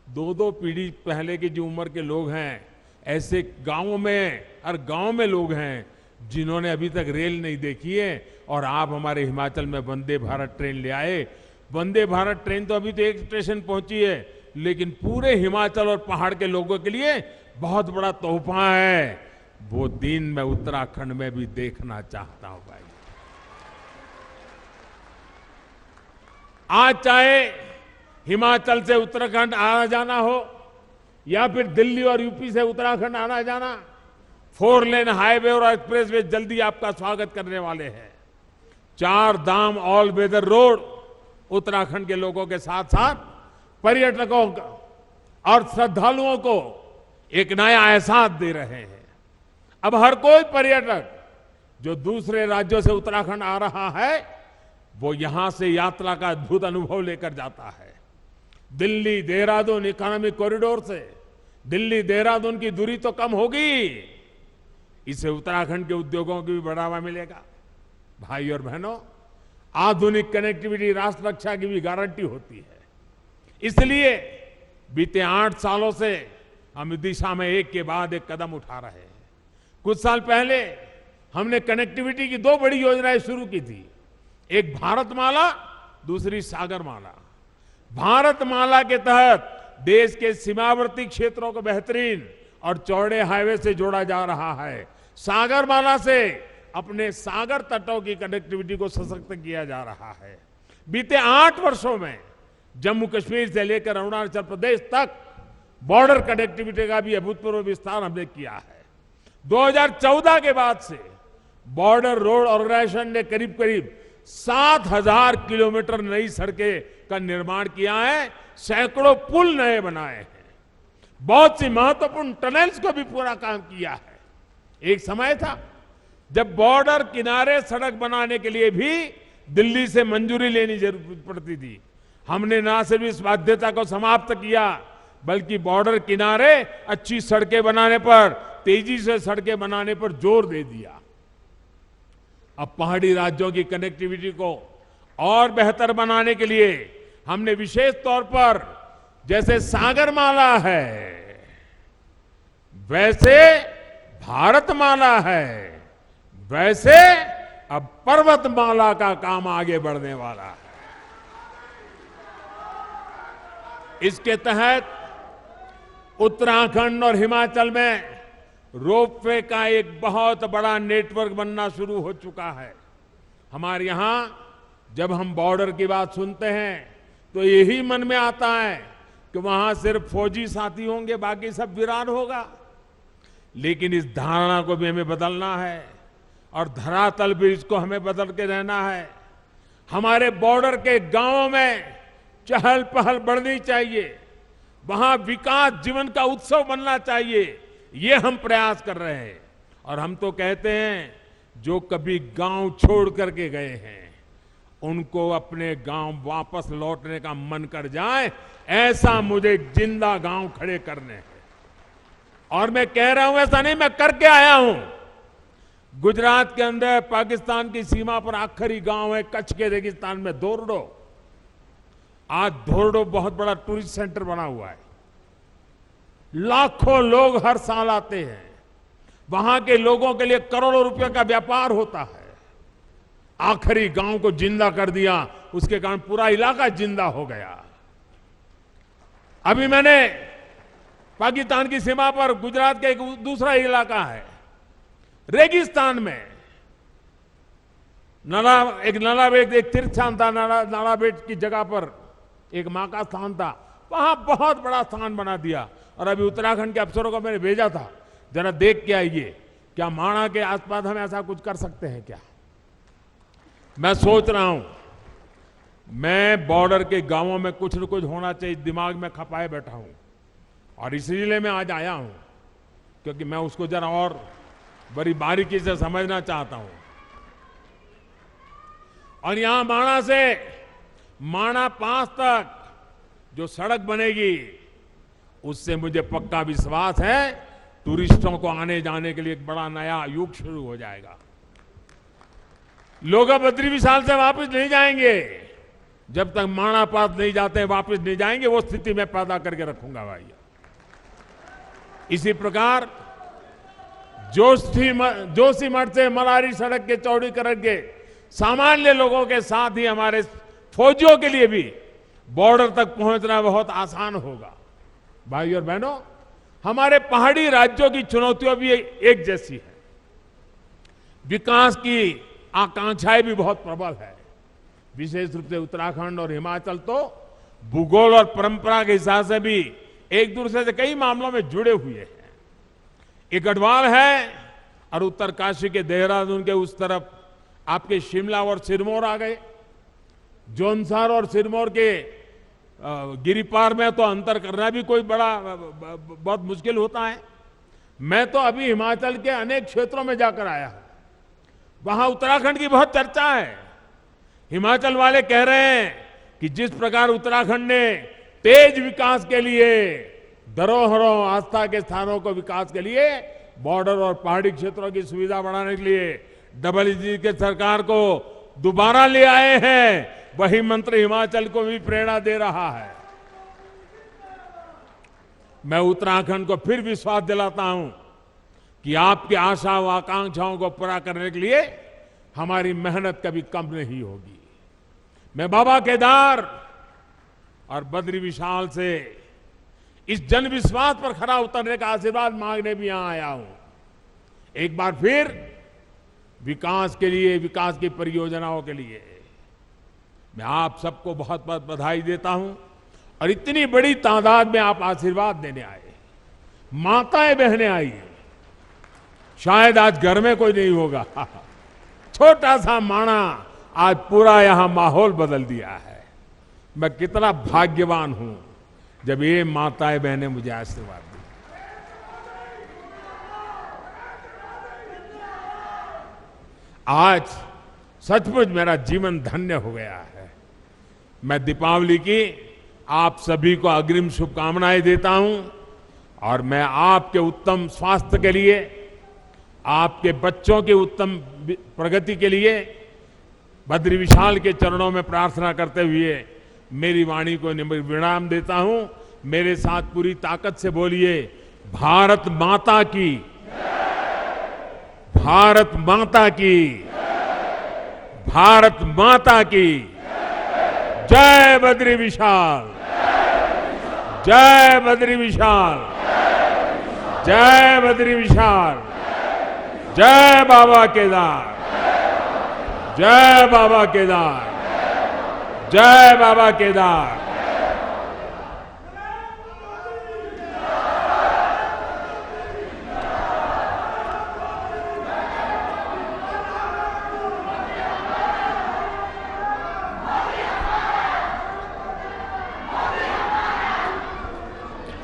2-2 पीढ़ी पहले की जो उम्र के लोग हैं, ऐसे गांवों में, हर गांव में लोग हैं जिन्होंने अभी तक रेल नहीं देखी है और आप हमारे हिमाचल में वंदे भारत ट्रेन ले आए। वंदे भारत ट्रेन तो अभी तो एक स्टेशन पहुंची है, लेकिन पूरे हिमाचल और पहाड़ के लोगों के लिए बहुत बड़ा तोहफा है। वो दिन मैं उत्तराखंड में भी देखना चाहता हूं भाई। आज चाहे हिमाचल से उत्तराखंड आना जाना हो या फिर दिल्ली और यूपी से उत्तराखंड आना जाना, 4 लेन हाईवे और एक्सप्रेसवे जल्दी आपका स्वागत करने वाले हैं। 4 धाम ऑल वेदर रोड उत्तराखंड के लोगों के साथ साथ पर्यटकों और श्रद्धालुओं को एक नया एहसास दे रहे हैं। अब हर कोई पर्यटक जो दूसरे राज्यों से उत्तराखंड आ रहा है वो यहां से यात्रा का अद्भुत अनुभव लेकर जाता है। दिल्ली देहरादून इकोनॉमिक कॉरिडोर से दिल्ली देहरादून की दूरी तो कम होगी, इससे उत्तराखंड के उद्योगों को भी बढ़ावा मिलेगा। भाई और बहनों, आधुनिक कनेक्टिविटी राष्ट्र रक्षा की भी गारंटी होती है। इसलिए बीते 8 सालों से हम इस दिशा में एक के बाद एक कदम उठा रहे हैं। कुछ साल पहले हमने कनेक्टिविटी की 2 बड़ी योजनाएं शुरू की थी, एक भारतमाला, दूसरी सागरमाला। भारतमाला के तहत देश के सीमावर्ती क्षेत्रों को बेहतरीन और चौड़े हाईवे से जोड़ा जा रहा है। सागरमाला से अपने सागर तटों की कनेक्टिविटी को सशक्त किया जा रहा है। बीते 8 वर्षों में जम्मू कश्मीर से लेकर अरुणाचल प्रदेश तक बॉर्डर कनेक्टिविटी का भी अभूतपूर्व विस्तार हमने किया है। 2014 के बाद से बॉर्डर रोड ऑर्गेनाइजेशन ने करीब करीब 7,000 किलोमीटर नई सड़कें का निर्माण किया है, सैकड़ों पुल नए बनाए हैं। बहुत सी महत्वपूर्ण टनल्स को भी पूरा काम किया है। एक समय था जब बॉर्डर किनारे सड़क बनाने के लिए भी दिल्ली से मंजूरी लेनी जरूरत पड़ती थी। हमने ना सिर्फ इस बाध्यता को समाप्त किया, बल्कि बॉर्डर किनारे अच्छी सड़कें बनाने पर, तेजी से सड़कें बनाने पर जोर दे दिया। अब पहाड़ी राज्यों की कनेक्टिविटी को और बेहतर बनाने के लिए हमने विशेष तौर पर, जैसे सागरमाला है वैसे भारतमाला है, वैसे अब पर्वतमाला का काम आगे बढ़ने वाला है। इसके तहत उत्तराखंड और हिमाचल में रोपवे का एक बहुत बड़ा नेटवर्क बनना शुरू हो चुका है। हमारे यहां जब हम बॉर्डर की बात सुनते हैं तो यही मन में आता है कि वहां सिर्फ फौजी साथी होंगे, बाकी सब वीरान होगा। लेकिन इस धारणा को भी हमें बदलना है और धरातल भी इसको हमें बदल के रहना है। हमारे बॉर्डर के गांवों में चहल पहल बढ़नी चाहिए, वहां विकास जीवन का उत्सव बनना चाहिए। ये हम प्रयास कर रहे हैं। और हम तो कहते हैं जो कभी गांव छोड़ करके गए हैं उनको अपने गांव वापस लौटने का मन कर जाए, ऐसा मुझे जिंदा गांव खड़े करने हैं। और मैं कह रहा हूं ऐसा नहीं, मैं करके आया हूं। गुजरात के अंदर पाकिस्तान की सीमा पर आखिरी गांव है कच्छ के रेगिस्तान में धोरडो। आज धोरडो बहुत बड़ा टूरिस्ट सेंटर बना हुआ है, लाखों लोग हर साल आते हैं। वहां के लोगों के लिए करोड़ों रुपए का व्यापार होता है। आखिरी गांव को जिंदा कर दिया, उसके कारण पूरा इलाका जिंदा हो गया। अभी मैंने पाकिस्तान की सीमा पर गुजरात का एक दूसरा इलाका है रेगिस्तान में, नालाबेट एक तीर्थ स्थान था, नालाबेट की जगह पर एक मां का स्थान था, वहां बहुत बड़ा स्थान बना दिया। और अभी उत्तराखंड के अफसरों को मैंने भेजा था, जरा देख के आइए क्या माणा के आसपास हम ऐसा कुछ कर सकते हैं क्या। मैं सोच रहा हूं, मैं बॉर्डर के गांवों में कुछ न कुछ होना चाहिए दिमाग में खपाए बैठा हूं, और इसीलिए मैं आज आया हूं क्योंकि मैं उसको जरा और बड़ी बारीकी से समझना चाहता हूं। और यहां माणा से माणा पास तक जो सड़क बनेगी उससे मुझे पक्का विश्वास है टूरिस्टों को आने जाने के लिए एक बड़ा नया युग शुरू हो जाएगा। लोग अब बद्री विशाल से वापस नहीं जाएंगे जब तक माणा पास नहीं जाते, वापस नहीं जाएंगे। वो स्थिति मैं पैदा करके रखूंगा भाई। इसी प्रकार जोशीमठ से मलारी सड़क के चौड़ीकरण के सामान्य लोगों के साथ ही हमारे फौजियों के लिए भी बॉर्डर तक पहुंचना बहुत आसान होगा। भाई और बहनों, हमारे पहाड़ी राज्यों की चुनौतियां भी एक जैसी है। विकास की आकांक्षाएं भी बहुत प्रबल है। विशेष रूप से उत्तराखंड और हिमाचल तो भूगोल और परंपरा के हिसाब से भी एक दूसरे से कई मामलों में जुड़े हुए हैं। एक गढ़वाल है और उत्तरकाशी के देहरादून के उस तरफ आपके शिमला और सिरमौर आ गए। जौनसार और सिरमौर के गिरिपार में तो अंतर करना भी कोई बहुत मुश्किल होता है। मैं तो अभी हिमाचल के अनेक क्षेत्रों में जाकर आया हूं, वहां उत्तराखंड की बहुत चर्चा है। हिमाचल वाले कह रहे हैं कि जिस प्रकार उत्तराखंड ने तेज विकास के लिए, धरोहरों, आस्था के स्थानों को विकास के लिए, बॉर्डर और पहाड़ी क्षेत्रों की सुविधा बढ़ाने के लिए डबल-जी के सरकार को दोबारा ले आए हैं, वही मंत्र हिमाचल को भी प्रेरणा दे रहा है। मैं उत्तराखंड को फिर विश्वास दिलाता हूं कि आपकी आशा व आकांक्षाओं को पूरा करने के लिए हमारी मेहनत कभी कम नहीं होगी। मैं बाबा केदार और बद्री विशाल से इस जन विश्वास पर खरा उतरने का आशीर्वाद मांगने भी यहां आया हूं। एक बार फिर विकास के लिए, विकास की परियोजनाओं के लिए मैं आप सबको बहुत बहुत बधाई देता हूं। और इतनी बड़ी तादाद में आप आशीर्वाद देने आए, माताएं बहनें आई। शायद आज घर में कोई नहीं होगा, छोटा सा माणा आज पूरा यहां माहौल बदल दिया है। मैं कितना भाग्यवान हूं जब ये माताएं बहनें मुझे आशीर्वाद दें। आज सचमुच मेरा जीवन धन्य हो गया है। मैं दीपावली की आप सभी को अग्रिम शुभकामनाएं देता हूं और मैं आपके उत्तम स्वास्थ्य के लिए, आपके बच्चों के उत्तम प्रगति के लिए बद्री विशाल के चरणों में प्रार्थना करते हुए मेरी वाणी को विराम देता हूं। मेरे साथ पूरी ताकत से बोलिए, भारत माता की, भारत माता की, भारत माता की जय बद्री विशाल, जय बद्री विशाल, जय बद्री विशाल, जय बाबा केदार, जय बाबा केदार, जय बाबा केदार।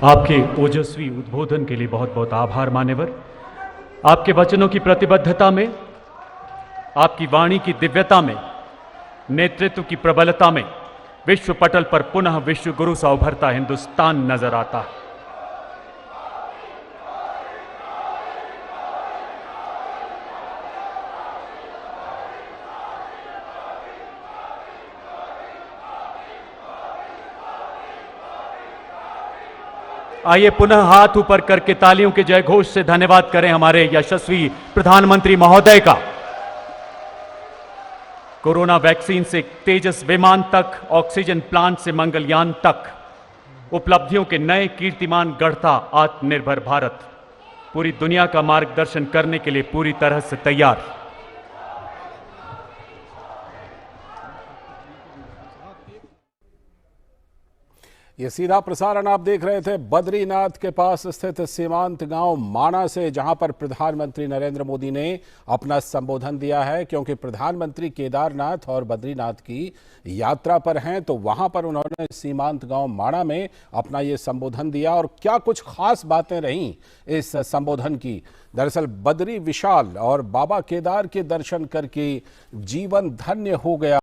आपके ओजस्वी उद्बोधन के लिए बहुत बहुत आभार मान्यवर। आपके वचनों की प्रतिबद्धता में, आपकी वाणी की दिव्यता में, नेतृत्व की प्रबलता में विश्व पटल पर पुनः विश्व गुरु सा उभरता हिंदुस्तान नजर आता है। आइए पुनः हाथ ऊपर करके तालियों के जय घोष से धन्यवाद करें हमारे यशस्वी प्रधानमंत्री महोदय का। कोरोना वैक्सीन से तेजस विमान तक, ऑक्सीजन प्लांट से मंगलयान तक, उपलब्धियों के नए कीर्तिमान गढ़ता आत्मनिर्भर भारत पूरी दुनिया का मार्गदर्शन करने के लिए पूरी तरह से तैयार। ये सीधा प्रसारण आप देख रहे थे बद्रीनाथ के पास स्थित सीमांत गांव माणा से, जहां पर प्रधानमंत्री नरेंद्र मोदी ने अपना संबोधन दिया है। क्योंकि प्रधानमंत्री केदारनाथ और बद्रीनाथ की यात्रा पर हैं, तो वहां पर उन्होंने सीमांत गांव माणा में अपना ये संबोधन दिया। और क्या कुछ खास बातें रहीं इस संबोधन की। दरअसल बद्री विशाल और बाबा केदार के दर्शन करके जीवन धन्य हो गया।